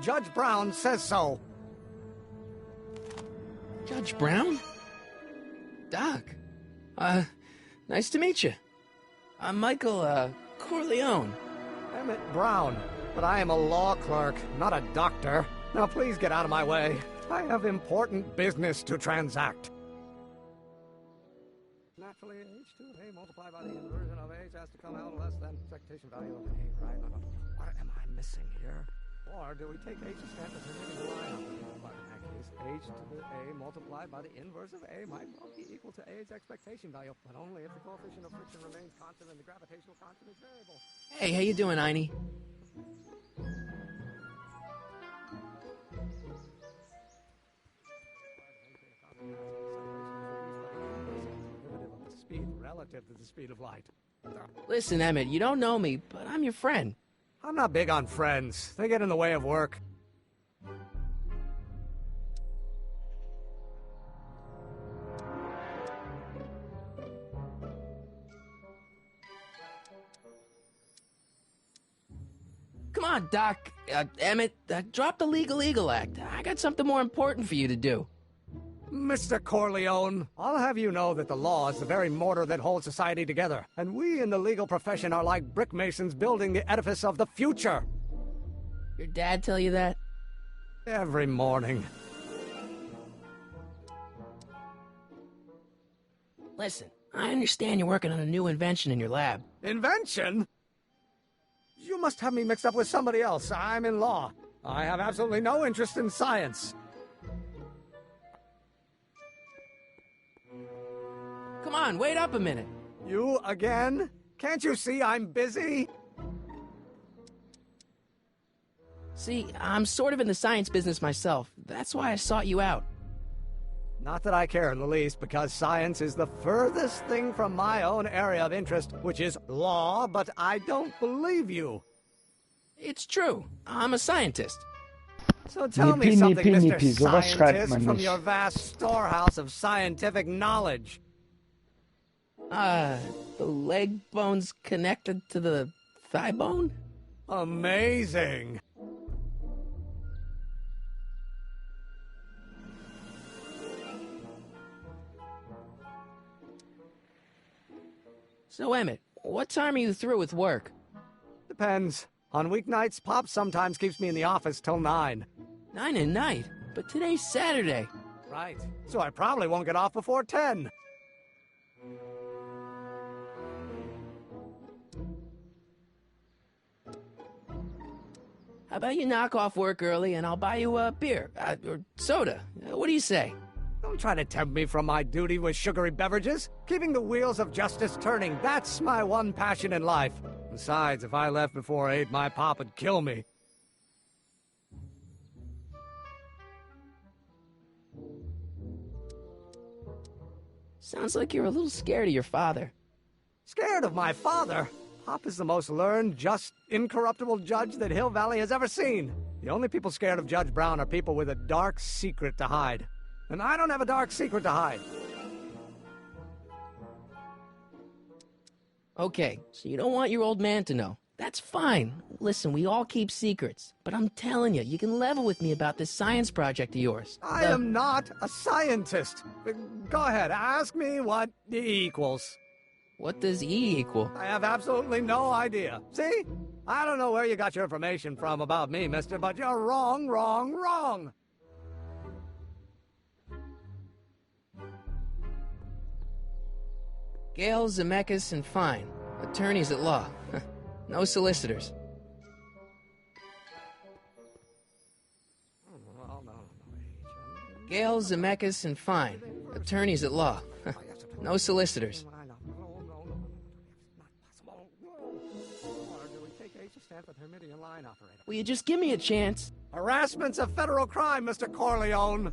Speaker 12: Judge Brown says so.
Speaker 2: Judge Brown? Doc. Nice to meet you. I'm Michael, Corleone.
Speaker 12: Emmett Brown. But I am a law clerk, not a doctor. Now please get out of my way. I have important business to transact. Naturally, h to a multiplied by the inversion of h has to come out less than expectation value of a, right? What am I missing here? Or do we take h to stand as a living line? But in that case, h to the a multiplied by the inverse of a might well be equal to a's expectation value, but only if the coefficient of friction remains constant and the gravitational constant is variable.
Speaker 2: Hey, how you doing, Einie?
Speaker 12: Speed relative to the speed of light.
Speaker 2: Listen, Emmett, you don't know me, but I'm your friend.
Speaker 12: I'm not big on friends. They get in the way of work.
Speaker 2: Come on, Doc. Emmett, drop the Legal Eagle Act. I got something more important for you to do.
Speaker 12: Mr. Corleone, I'll have you know that the law is the very mortar that holds society together, and we in the legal profession are like brick masons building the edifice of the future.
Speaker 2: Your dad tell you that?
Speaker 12: Every morning.
Speaker 2: Listen, I understand you're working on a new invention in your lab.
Speaker 12: Invention? You must have me mixed up with somebody else. I'm in law. I have absolutely no interest in science.
Speaker 2: Come on, wait up a minute.
Speaker 12: You again? Can't you see I'm busy?
Speaker 2: See, I'm sort of in the science business myself. That's why I sought you out.
Speaker 12: Not that I care in the least, because science is the furthest thing from my own area of interest, which is law, but I don't believe you.
Speaker 2: It's true. I'm a scientist.
Speaker 12: So tell me something, Mr. Scientist, from your vast storehouse of scientific knowledge.
Speaker 2: The leg bone's connected to the thigh bone?
Speaker 12: Amazing.
Speaker 2: So, Emmett, what time are you through with work?
Speaker 12: Depends. On weeknights, Pop sometimes keeps me in the office till 9.
Speaker 2: 9 at night? But today's Saturday.
Speaker 12: Right. So I probably won't get off before 10.
Speaker 2: How about you knock off work early and I'll buy you a beer, or soda. What do you say?
Speaker 12: Don't try to tempt me from my duty with sugary beverages. Keeping the wheels of justice turning, that's my one passion in life. Besides, if I left before 8, my pop would kill me.
Speaker 2: Sounds like you're a little scared of your father.
Speaker 12: Scared of my father? Pop is the most learned, just, incorruptible judge that Hill Valley has ever seen. The only people scared of Judge Brown are people with a dark secret to hide. And I don't have a dark secret to hide.
Speaker 2: Okay, so you don't want your old man to know. That's fine. Listen, we all keep secrets. But I'm telling you, you can level with me about this science project of yours.
Speaker 12: I am not a scientist. Go ahead, ask me what E equals.
Speaker 2: What does E equal?
Speaker 12: I have absolutely no idea. See? I don't know where you got your information from about me, mister, but you're wrong, wrong, wrong.
Speaker 2: Gale, Zemeckis, and Fine. Attorneys at law. No solicitors. Gale, Zemeckis, and Fine. Attorneys at law. No solicitors. Will you just give me a chance?
Speaker 12: Harassment's a federal crime, Mr. Corleone.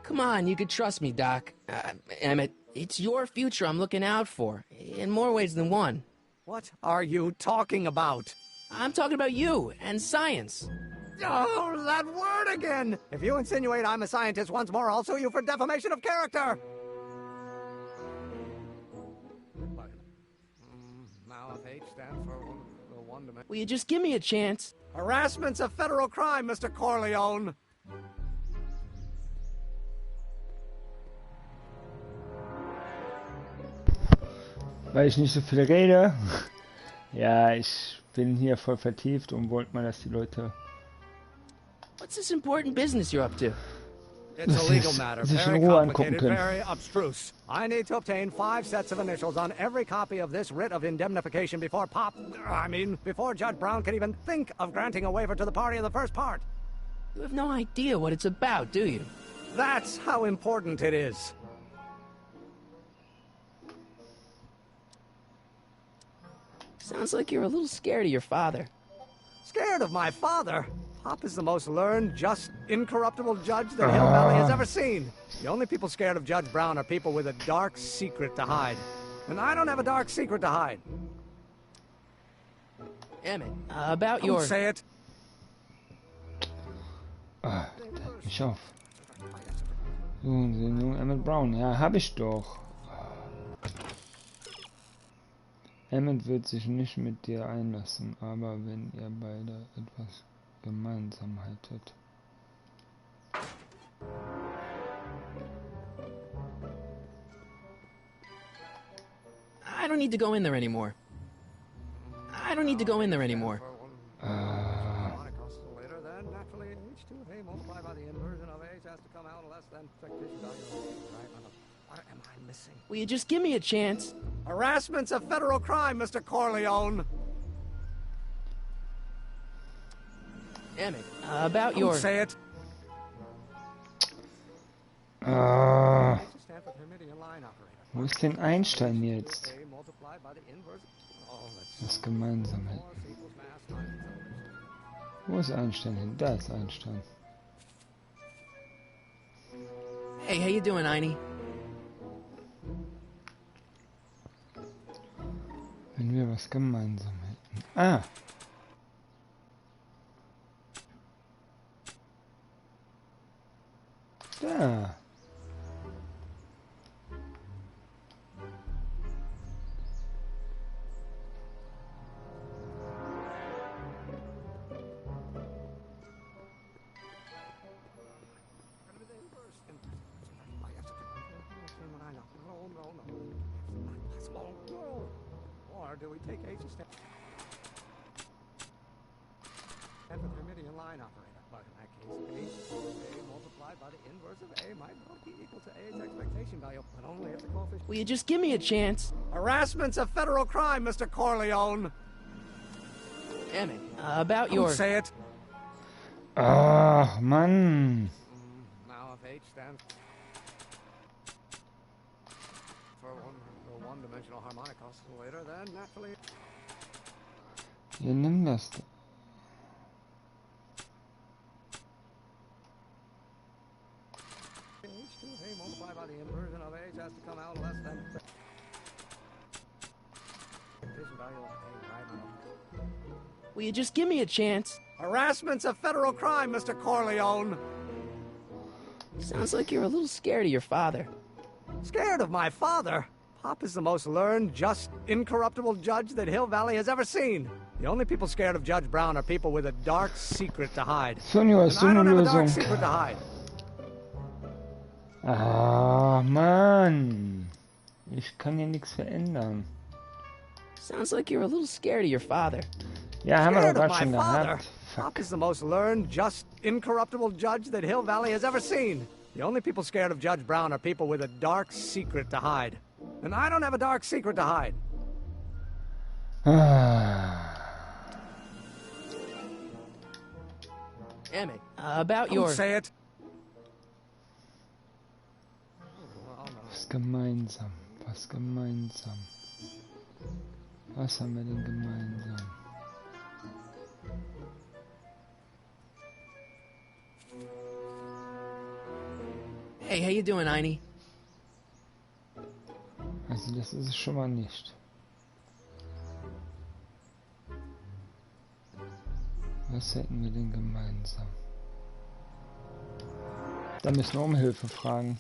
Speaker 2: Come on, you could trust me, Doc. Emmett, it's your future I'm looking out for, in more ways than one.
Speaker 12: What are you talking about?
Speaker 2: I'm talking about you and science.
Speaker 12: Oh, that word again! If you insinuate I'm a scientist once more, I'll sue you for defamation of character! Now if H stands for one dimension.
Speaker 2: Will you just give me a chance?
Speaker 12: Harassment's a federal crime, Mr. Corleone.
Speaker 1: Weil ich nicht so viel rede. Ja, ich bin hier voll vertieft und wollte mal, dass die Leute...
Speaker 2: What's this important business you're up to?
Speaker 12: It's a legal matter,
Speaker 1: sich in
Speaker 12: very
Speaker 1: Ruhe angucken
Speaker 12: complicated,
Speaker 1: können.
Speaker 12: very abstruse. I need to obtain 5 sets of initials on every copy of this writ of indemnification before before Judge Brown can even think of granting a waiver to the party in the first part.
Speaker 2: You have no idea what it's about, do you?
Speaker 12: That's how important it is.
Speaker 2: Sounds like you're a little scared of your father.
Speaker 12: Scared of my father? Pop is the most learned, just, incorruptible judge that Hill Valley has ever seen. The only people scared of Judge Brown are people with a dark secret to hide. And I don't have a dark secret to hide.
Speaker 2: Emmett, about your...
Speaker 12: Don't say it.
Speaker 1: Ah, der hat mich auf. So, Emmett Brown, ja, hab ich doch. Emmett wird sich nicht mit dir einlassen, aber wenn ihr beide etwas gemeinsam haltet.
Speaker 2: I don't need to go in there anymore. I don't need to go in there anymore. Will you just give me a chance?
Speaker 12: Harassment's a federal crime, Mr. Corleone.
Speaker 2: Emmett, about your...
Speaker 12: Don't say it.
Speaker 1: Wo ist denn Einstein jetzt? Das gemeinsam hätten. Wo ist Einstein hin? Da ist Einstein.
Speaker 2: Hey, how you doing, Einie?
Speaker 1: Wenn wir was gemeinsam hätten. Ah! Da!
Speaker 12: do we take H as stand for the Hermitian line operator? But in that case, H A multiplied by the inverse of A might well be equal to A's expectation value, but only if the coefficient...
Speaker 2: Will you just give me a chance?
Speaker 12: Harassment's a federal crime, Mr. Corleone.
Speaker 2: Damn it. About your...
Speaker 12: Don't say it.
Speaker 1: Ach, Mann.
Speaker 12: Now if H stands for one-dimensional harmonic oscillator, then naturally...
Speaker 1: Hier, nimm das.
Speaker 12: H2A multiplied by the inversion of H has to come out less than... value of A, right?
Speaker 2: Will you just give me a chance?
Speaker 12: Harassment's a federal crime, Mr. Corleone.
Speaker 2: Sounds like you're a little scared of your father.
Speaker 12: Scared of my father? Pop is the most learned, just, incorruptible judge that Hill Valley has ever seen. The only people scared of Judge Brown are people with a dark secret to hide.
Speaker 1: Sonja, hast du
Speaker 12: And I
Speaker 1: eine
Speaker 12: don't have a dark
Speaker 1: Lösung?
Speaker 12: secret to hide.
Speaker 1: Ah, Mann. Ich kann hier nichts verändern.
Speaker 2: Sounds like you're a little scared of your father.
Speaker 1: Ja, haben wir
Speaker 12: Scared
Speaker 1: doch
Speaker 12: of
Speaker 1: gerade
Speaker 12: my
Speaker 1: schon
Speaker 12: father?
Speaker 1: gehabt.
Speaker 12: Pop is the most learned, just, incorruptible judge that Hill Valley has ever seen. The only people scared of Judge Brown are people with a dark secret to hide. And I don't have a dark secret to hide.
Speaker 2: Damn it. About
Speaker 12: Don't
Speaker 2: your...
Speaker 12: say it.
Speaker 1: Was gemeinsam. Was gemeinsam. Was haben wir denn gemeinsam?
Speaker 2: Hey, how you doing, Einie?
Speaker 1: Also das ist es schon mal nicht. Was hätten wir denn gemeinsam? Da müssen wir um Hilfe fragen.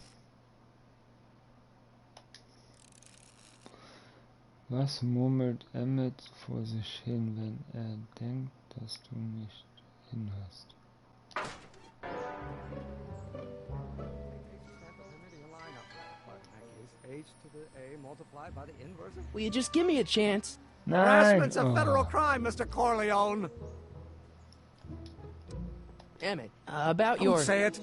Speaker 1: Was murmelt Emmett vor sich hin, wenn er denkt, dass du nicht hinhörst?
Speaker 2: Will you just give me a chance?
Speaker 1: Nein!
Speaker 12: Harassment's a federal
Speaker 1: Oh.
Speaker 12: crime, Mr. Corleone.
Speaker 2: Damn it. About
Speaker 12: Don't
Speaker 2: your...
Speaker 12: say it.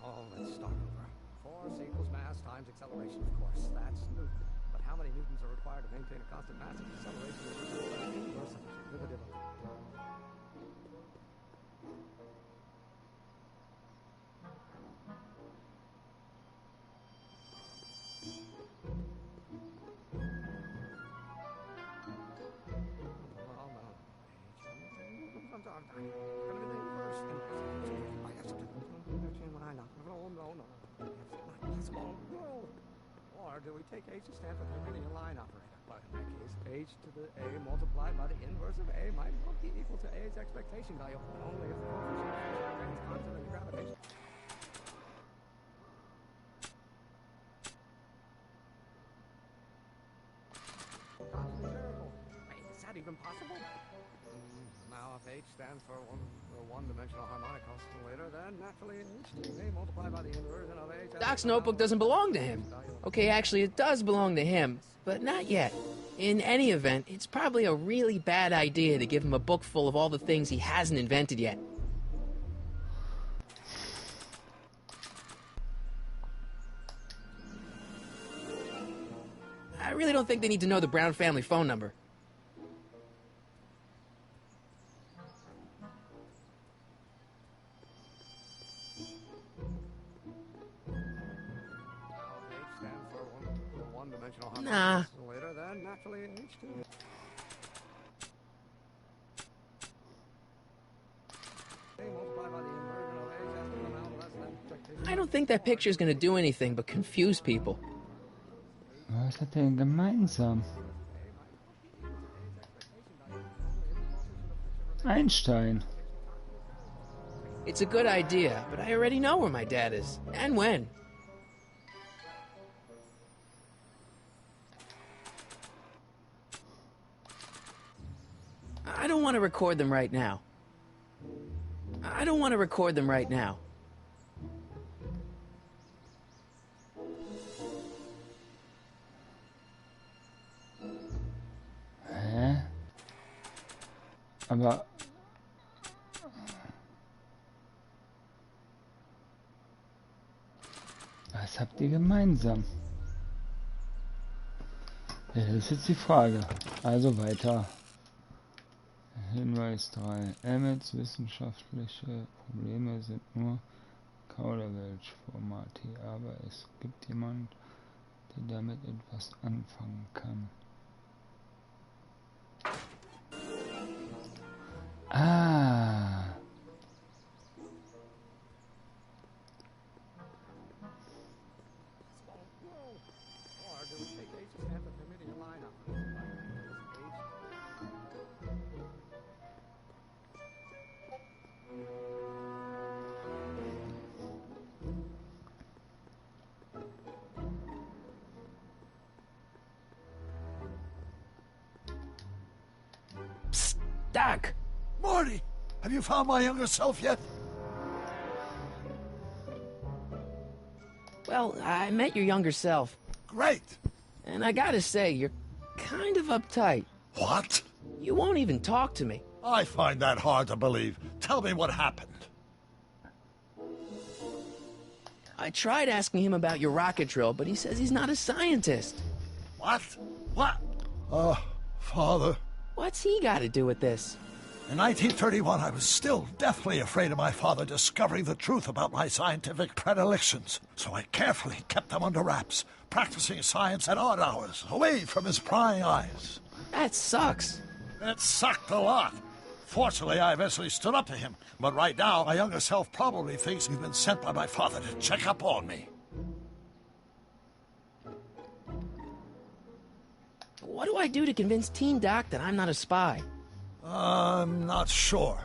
Speaker 12: Oh, let's start over. Force equals mass times acceleration, of course. That's Newton. But how many newtons are required to maintain a constant mass and acceleration with the inverse of the derivative of... Or do we take H to stand for the Hermitian line operator? But in that case, H to the A multiplied by the inverse of A might well be equal to A's expectation value, but only if the coefficient remains constant in the gravitation. Constant variable. Wait, is that even possible? Now, if H stands for one-dimensional harmonic oscillator, then naturally H2A multiplied by the inversion of H...
Speaker 2: Doc's notebook doesn't belong to him. Okay, actually, it does belong to him, but not yet. In any event, it's probably a really bad idea to give him a book full of all the things he hasn't invented yet. I really don't think they need to know the Brown family phone number. Nah. I don't think that picture's gonna do anything but confuse people.
Speaker 1: Was hat er denn gemeinsam? Einstein.
Speaker 2: It's a good idea, but I already know where my dad is, and when. I don't want to record them right now. I don't want to record them right now.
Speaker 1: Aber... Was habt ihr gemeinsam? Ja, das ist jetzt die Frage. Also weiter. Hinweis 3. Emmets wissenschaftliche Probleme sind nur Kauderwelsch-Format hier, aber es gibt jemand, der damit etwas anfangen kann. Ah.
Speaker 2: Doc!
Speaker 3: Morty! Have you found my younger self yet?
Speaker 2: Well, I met your younger self.
Speaker 3: Great!
Speaker 2: And I gotta say, you're kind of uptight.
Speaker 3: What?
Speaker 2: You won't even talk to me.
Speaker 3: I find that hard to believe. Tell me what happened.
Speaker 2: I tried asking him about your rocket drill, but he says he's not a scientist.
Speaker 3: What? What? Father.
Speaker 2: What's he got to do with this?
Speaker 3: In 1931, I was still deathly afraid of my father discovering the truth about my scientific predilections, so I carefully kept them under wraps, practicing science at odd hours, away from his prying eyes.
Speaker 2: That sucks.
Speaker 3: It sucked a lot. Fortunately, I eventually stood up to him, but right now, my younger self probably thinks you've been sent by my father to check up on me.
Speaker 2: What do I do to convince Teen Doc that I'm not a spy?
Speaker 3: I'm not sure.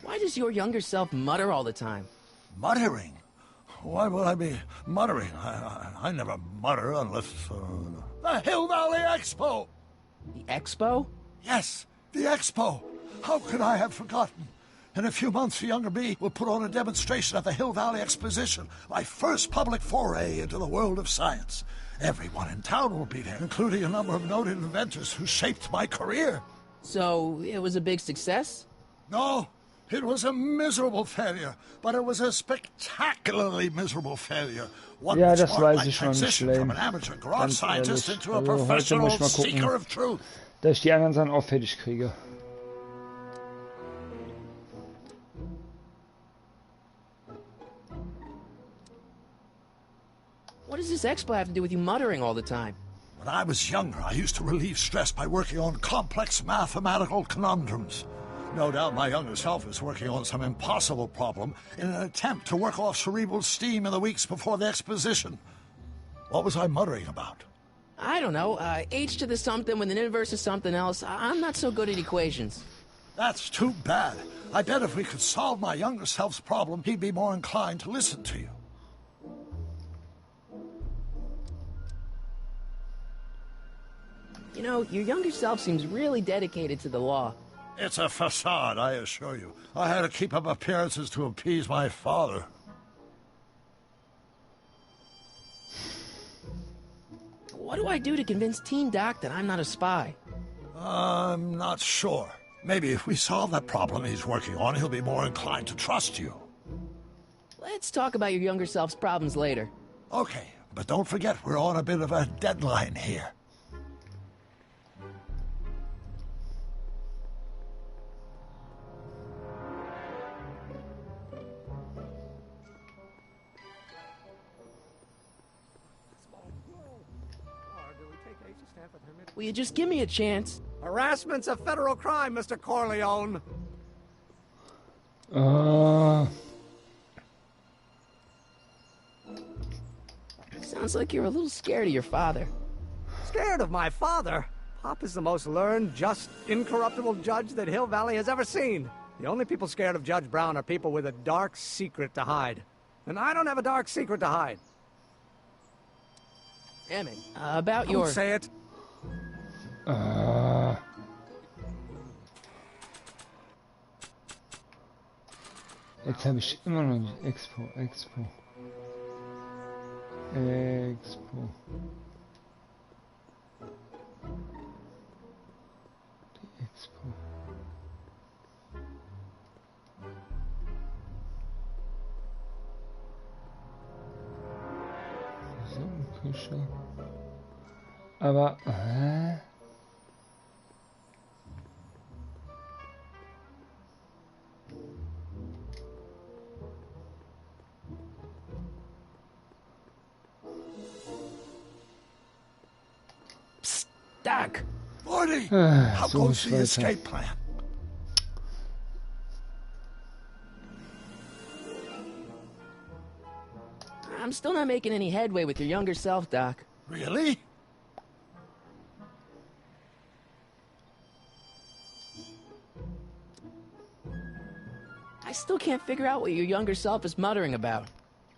Speaker 2: Why does your younger self mutter all the time?
Speaker 3: Muttering? Why would I be muttering? I never mutter unless... The Hill Valley Expo!
Speaker 2: The Expo?
Speaker 3: Yes, the Expo. How could I have forgotten? In a few months, the younger me will put on a demonstration at the Hill Valley Exposition, my first public foray into the world of science. Everyone in town will be there, including a number of noted inventors who shaped my career.
Speaker 2: So, it was a big success?
Speaker 3: No, it was a miserable failure, but it was a spectacularly miserable failure. One
Speaker 1: Ja,
Speaker 3: which
Speaker 1: das
Speaker 3: marked
Speaker 1: weiß
Speaker 3: my
Speaker 1: ich schon,
Speaker 3: transition
Speaker 1: Schleim.
Speaker 3: from an amateur garage
Speaker 1: Ganz
Speaker 3: scientist
Speaker 1: ehrlich.
Speaker 3: into a
Speaker 1: Also heute
Speaker 3: professional
Speaker 1: muss ich mal
Speaker 3: seeker
Speaker 1: gucken,
Speaker 3: of truth.
Speaker 1: dass ich die anderen Sachen auch fertig kriege.
Speaker 2: What does this expo have to do with you muttering all the time?
Speaker 3: When I was younger, I used to relieve stress by working on complex mathematical conundrums. No doubt my younger self is working on some impossible problem in an attempt to work off cerebral steam in the weeks before the exposition. What was I muttering about?
Speaker 2: I don't know. H to the something with an inverse of something else. I'm not so good at equations.
Speaker 3: That's too bad. I bet if we could solve my younger self's problem, he'd be more inclined to listen to you.
Speaker 2: You know, your younger self seems really dedicated to the law.
Speaker 3: It's a facade, I assure you. I had to keep up appearances to appease my father.
Speaker 2: What do I do to convince Teen Doc that I'm not a spy?
Speaker 3: I'm not sure. Maybe if we solve that problem he's working on, he'll be more inclined to trust you.
Speaker 2: Let's talk about your younger self's problems later.
Speaker 3: Okay, but don't forget we're on a bit of a deadline here.
Speaker 2: Will you just give me a chance?
Speaker 12: Harassment's a federal crime, Mr. Corleone.
Speaker 2: Sounds like you're a little scared of your father.
Speaker 12: Scared of my father? Pop is the most learned, just, incorruptible judge that Hill Valley has ever seen. The only people scared of Judge Brown are people with a dark secret to hide. And I don't have a dark secret to hide.
Speaker 2: Emmett, about
Speaker 12: Don't
Speaker 2: your...
Speaker 12: say it.
Speaker 1: Jetzt habe ich immer noch nicht Expo. Ausbau. Suppenküche. Aber,
Speaker 2: Psst, Doc.
Speaker 3: Morty, how
Speaker 1: so
Speaker 3: goes the
Speaker 1: weiter.
Speaker 3: escape plan?
Speaker 2: I'm still not making any headway with your younger self, Doc.
Speaker 3: Really?
Speaker 2: I still can't figure out what your younger self is muttering about.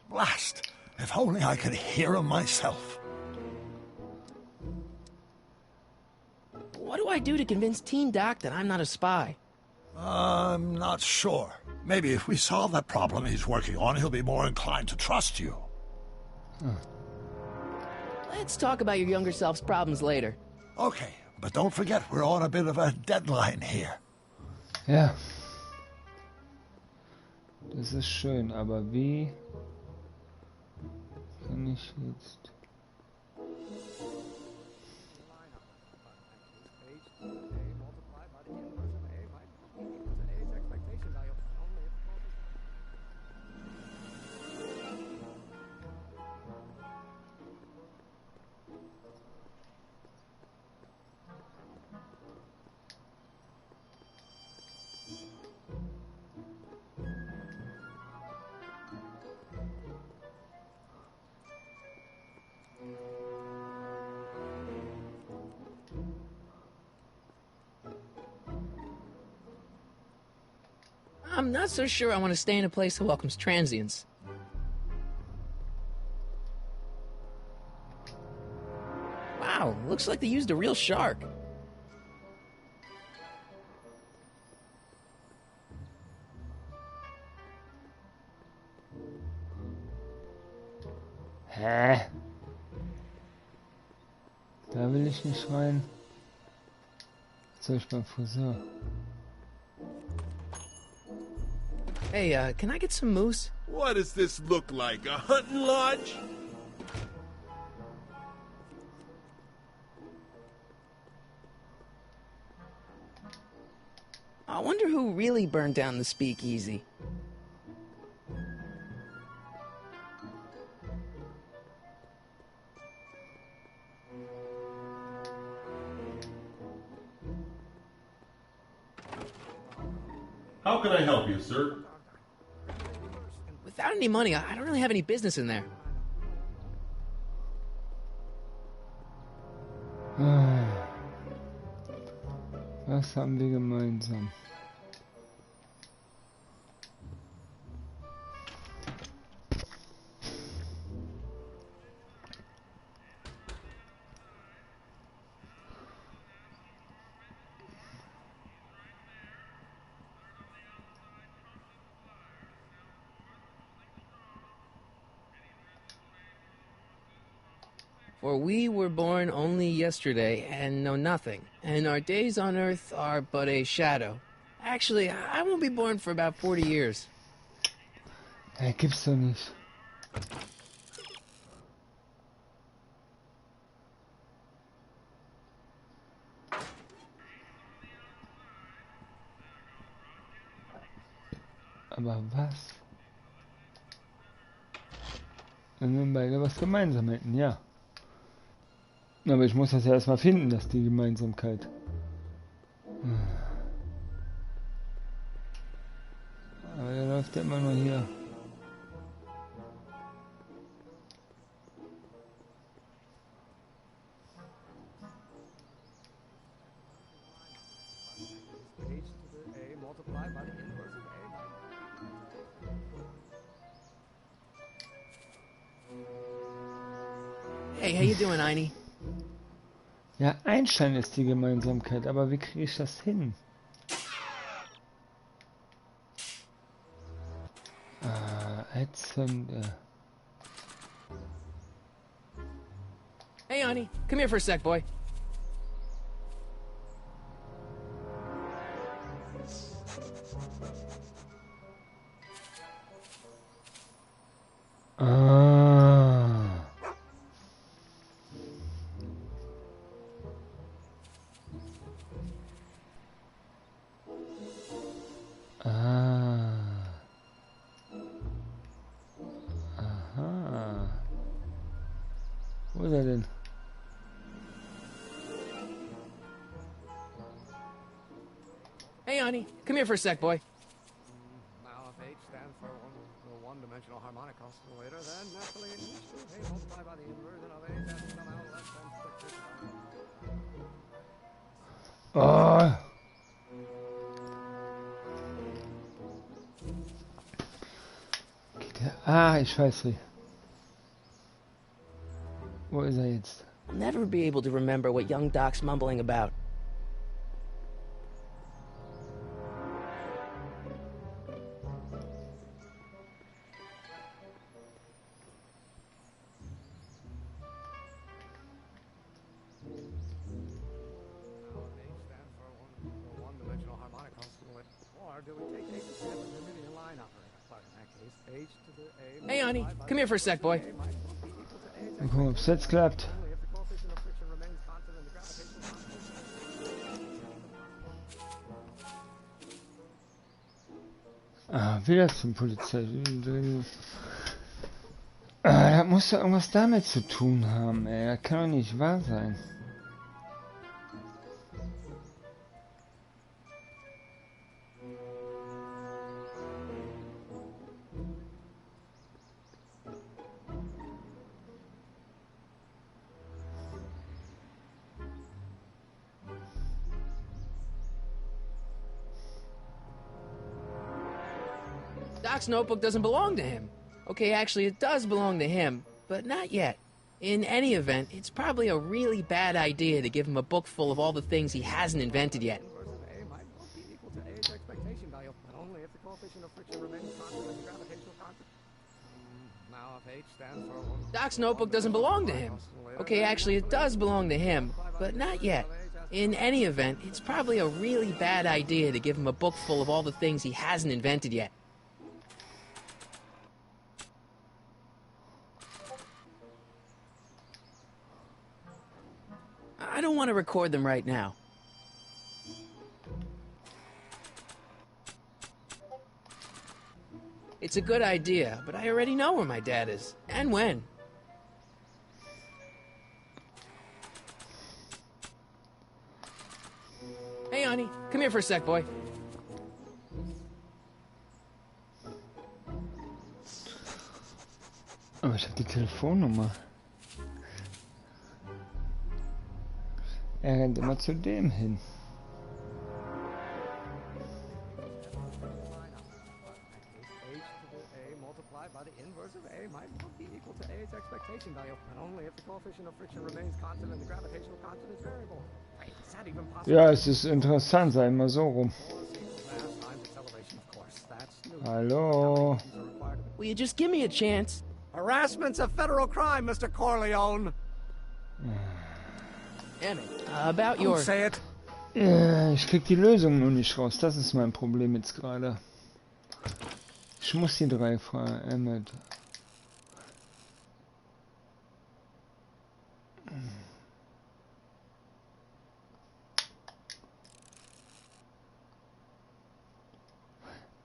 Speaker 3: Blast! If only I could hear him myself.
Speaker 2: What do I do to convince Teen Doc that I'm not a spy?
Speaker 3: I'm not sure. Maybe if we solve that problem he's working on, he'll be more inclined to trust you.
Speaker 2: Let's talk about your younger self's problems later.
Speaker 3: Okay, but don't forget we're on a bit of a deadline here.
Speaker 1: ja. Das ist schön, aber wie kann ich jetzt...
Speaker 2: I'm not so sure I want to stay in a place that welcomes transients. Wow, looks like they used a real shark.
Speaker 1: Hä? Da will ich nicht rein. Was soll ich beim Friseur?
Speaker 2: Hey, can I get some moose?
Speaker 13: What does this look like, a hunting lodge?
Speaker 2: I wonder who really burned down the speakeasy.
Speaker 13: How can I help you, sir?
Speaker 2: Without any money, I don't really have any business in there.
Speaker 1: Was haben wir gemeinsam?
Speaker 2: For we were born only yesterday and know nothing, and our days on earth are but a shadow. Actually, I won't be born for about 40 years.
Speaker 1: Hey, gibt's doch nicht. Aber was? Wenn wir beide was gemeinsam hätten, ja. Aber ich muss das ja erstmal finden, dass die Gemeinsamkeit. Aber der läuft ja immer nur hier.
Speaker 2: Hey, how you doing, Einie?
Speaker 1: Ja, Einstein ist die Gemeinsamkeit, aber wie kriege ich das hin? Ätzend.
Speaker 2: Hey, Einie, come here for a sec, boy.
Speaker 1: Wo ist er denn?
Speaker 2: Hey, honey, come here for a sec, boy.
Speaker 12: Now, if H stands for one-dimensional harmonic oscillator, then naturally it needs to be multiplied by the inversion of H has to come out less than 6.
Speaker 1: Oh. Ah, ich weiß nicht. Wo ist er jetzt?
Speaker 2: I'll never be able to remember what young Doc's mumbling about. Hey, honey, come here for a sec, boy.
Speaker 1: Mal gucken, ob es jetzt klappt. Ah, wieder zum Polizei. Ah, das muss doch irgendwas damit zu tun haben, ey. Das kann doch nicht wahr sein.
Speaker 2: Doc's notebook doesn't belong to him. Okay, actually, it does belong to him, but not yet. In any event, it's probably a really bad idea to give him a book full of all the things he hasn't invented yet. Doc's notebook doesn't belong to him. Okay, actually, it does belong to him, but not yet. In any event, it's probably a really bad idea to give him a book full of all the things he hasn't invented yet. I don't want to record them right now. It's a good idea, but I already know where my dad is, and when. Hey, honey, come here for a sec, boy.
Speaker 1: Aber ich habe die Telefonnummer. Er rennt immer zu dem hin. Ja, es ist interessant, sei mal so rum. Hallo.
Speaker 2: Will you just give me a chance?
Speaker 12: Harassment's a federal crime, Mr. Corleone.
Speaker 2: Damn it. About your...
Speaker 12: Don't say it.
Speaker 1: Ich krieg die Lösung nur nicht raus. Das ist mein Problem jetzt gerade. Ich muss die 3 fragen. Emmett.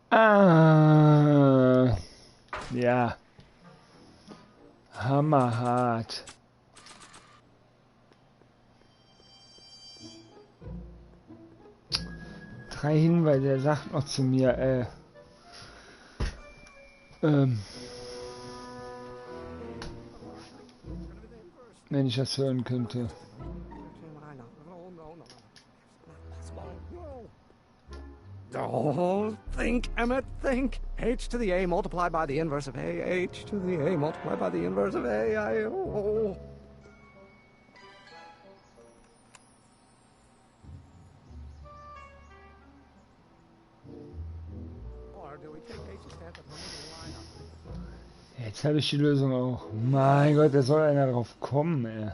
Speaker 1: Ah. Ja. Hammerhart. Drei Hinweise, der sagt noch zu mir, wenn ich das hören könnte.
Speaker 12: Oh, think, Emmett, think. H to the A multiplied by the inverse of A. H to the A multiplied by the inverse of A. Oh.
Speaker 1: Jetzt habe ich die Lösung auch. Mein Gott, da soll einer drauf kommen, ey.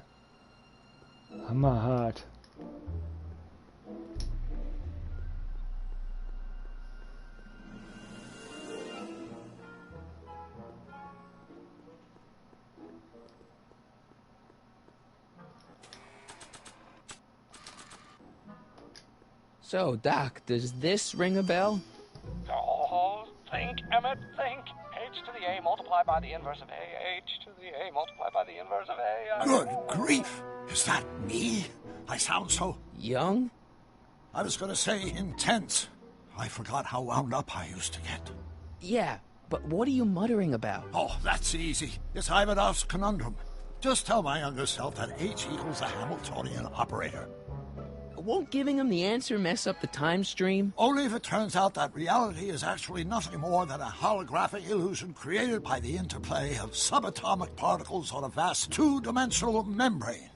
Speaker 1: Hammerhart.
Speaker 2: So, Doc, does this ring a bell?
Speaker 12: Oh, think, Emmett, think. H to the the A multiplied by the inverse of A, H to the A multiplied by the inverse of A.
Speaker 3: Good grief! Is that me? I sound so...
Speaker 2: Young?
Speaker 3: I was gonna say intense. I forgot how wound up I used to get.
Speaker 2: Yeah, but what are you muttering about?
Speaker 3: Oh, that's easy. It's Ivanhoff's conundrum. Just tell my younger self that H equals a Hamiltonian operator.
Speaker 2: Won't giving him the answer mess up the time stream?
Speaker 3: Only if it turns out that reality is actually nothing more than a holographic illusion created by the interplay of subatomic particles on a vast two-dimensional membrane.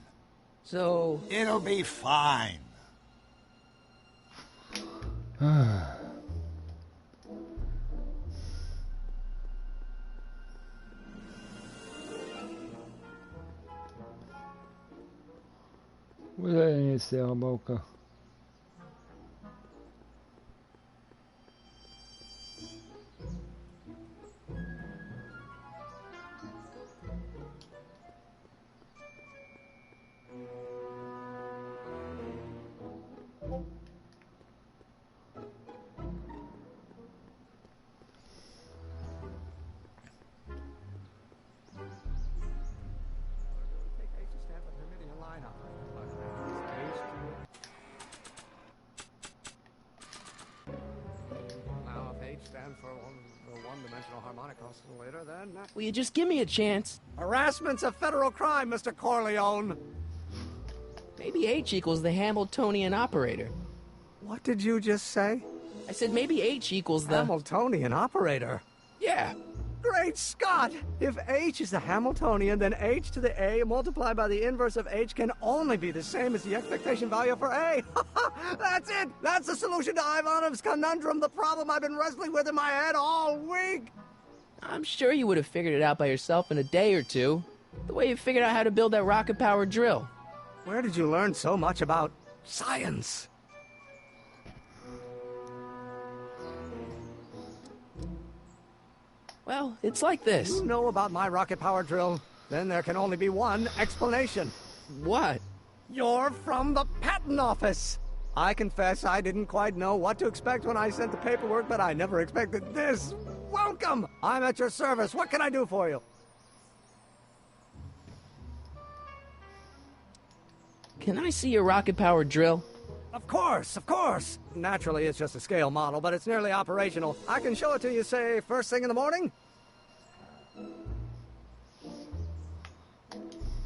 Speaker 2: So...
Speaker 3: It'll be fine.
Speaker 1: Wo ist er denn jetzt, der Rabauker?
Speaker 2: Will you just give me a chance?
Speaker 12: Harassment's a federal crime, Mr. Corleone.
Speaker 2: Maybe H equals the Hamiltonian operator.
Speaker 12: What did you just say?
Speaker 2: I said maybe H equals the...
Speaker 12: Hamiltonian operator?
Speaker 2: Yeah.
Speaker 12: Great Scott! If H is the Hamiltonian, then H to the A multiplied by the inverse of H can only be the same as the expectation value for A. That's it! That's the solution to Ivanov's conundrum, the problem I've been wrestling with in my head all week!
Speaker 2: I'm sure you would have figured it out by yourself in a day or two. The way you figured out how to build that rocket-powered drill.
Speaker 12: Where did you learn so much about science?
Speaker 2: Well, it's like this.
Speaker 12: You know about my rocket-powered drill? Then there can only be one explanation.
Speaker 2: What?
Speaker 12: You're from the patent office! I confess I didn't quite know what to expect when I sent the paperwork, but I never expected this. Welcome! I'm at your service. What can I do for you?
Speaker 2: Can I see your rocket-powered drill?
Speaker 12: Of course, of course. Naturally, it's just a scale model, but it's nearly operational. I can show it to you, say, first thing in the morning?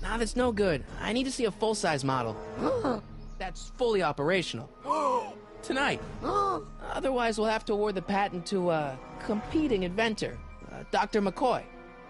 Speaker 2: Nah, that's no good. I need to see a full-size model. That's fully operational. Tonight. Otherwise, we'll have to award the patent to a competing inventor, Dr. McCoy.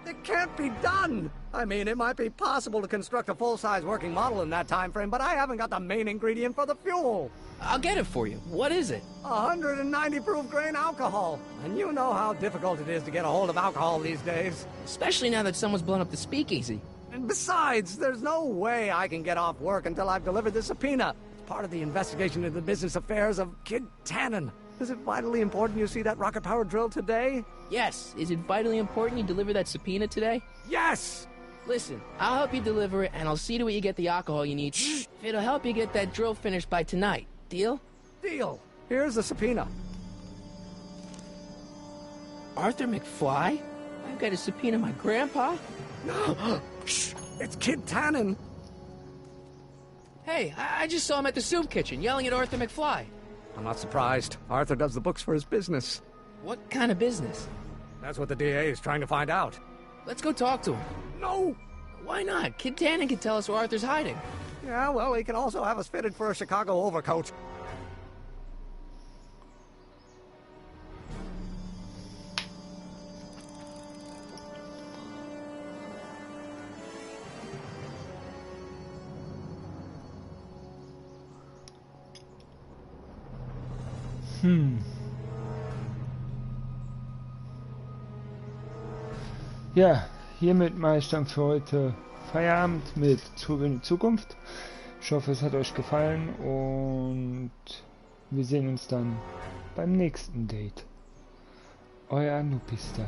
Speaker 12: It can't be done! I mean, it might be possible to construct a full-size working model in that time frame, but I haven't got the main ingredient for the fuel.
Speaker 2: I'll get it for you. What is it?
Speaker 12: 190 proof grain alcohol. And you know how difficult it is to get a hold of alcohol these days.
Speaker 2: Especially now that someone's blown up the speakeasy.
Speaker 12: And besides, there's no way I can get off work until I've delivered the subpoena. It's part of the investigation into the business affairs of Kid Tannen. Is it vitally important you see that rocket-powered drill today?
Speaker 2: Yes. Is it vitally important you deliver that subpoena today?
Speaker 12: Yes!
Speaker 2: Listen, I'll help you deliver it, and I'll see to it you get the alcohol you need. If it'll help you get that drill finished by tonight. Deal?
Speaker 12: Deal. Here's the subpoena.
Speaker 2: Arthur McFly? I've got to subpoena my grandpa?
Speaker 12: Shh! It's Kid Tannen.
Speaker 2: Hey, I just saw him at the soup kitchen, yelling at Arthur McFly.
Speaker 12: I'm not surprised. Arthur does the books for his business.
Speaker 2: What kind of business?
Speaker 12: That's what the DA is trying to find out.
Speaker 2: Let's go talk to him.
Speaker 12: No!
Speaker 2: Why not? Kid Tannen can tell us where Arthur's hiding.
Speaker 12: Yeah, well, he can also have us fitted for a Chicago overcoat.
Speaker 1: Ja, hiermit mache ich dann für heute Feierabend mit Zurück in die Zukunft. Ich hoffe, es hat euch gefallen und wir sehen uns dann beim nächsten Date. Euer Nupi-Style.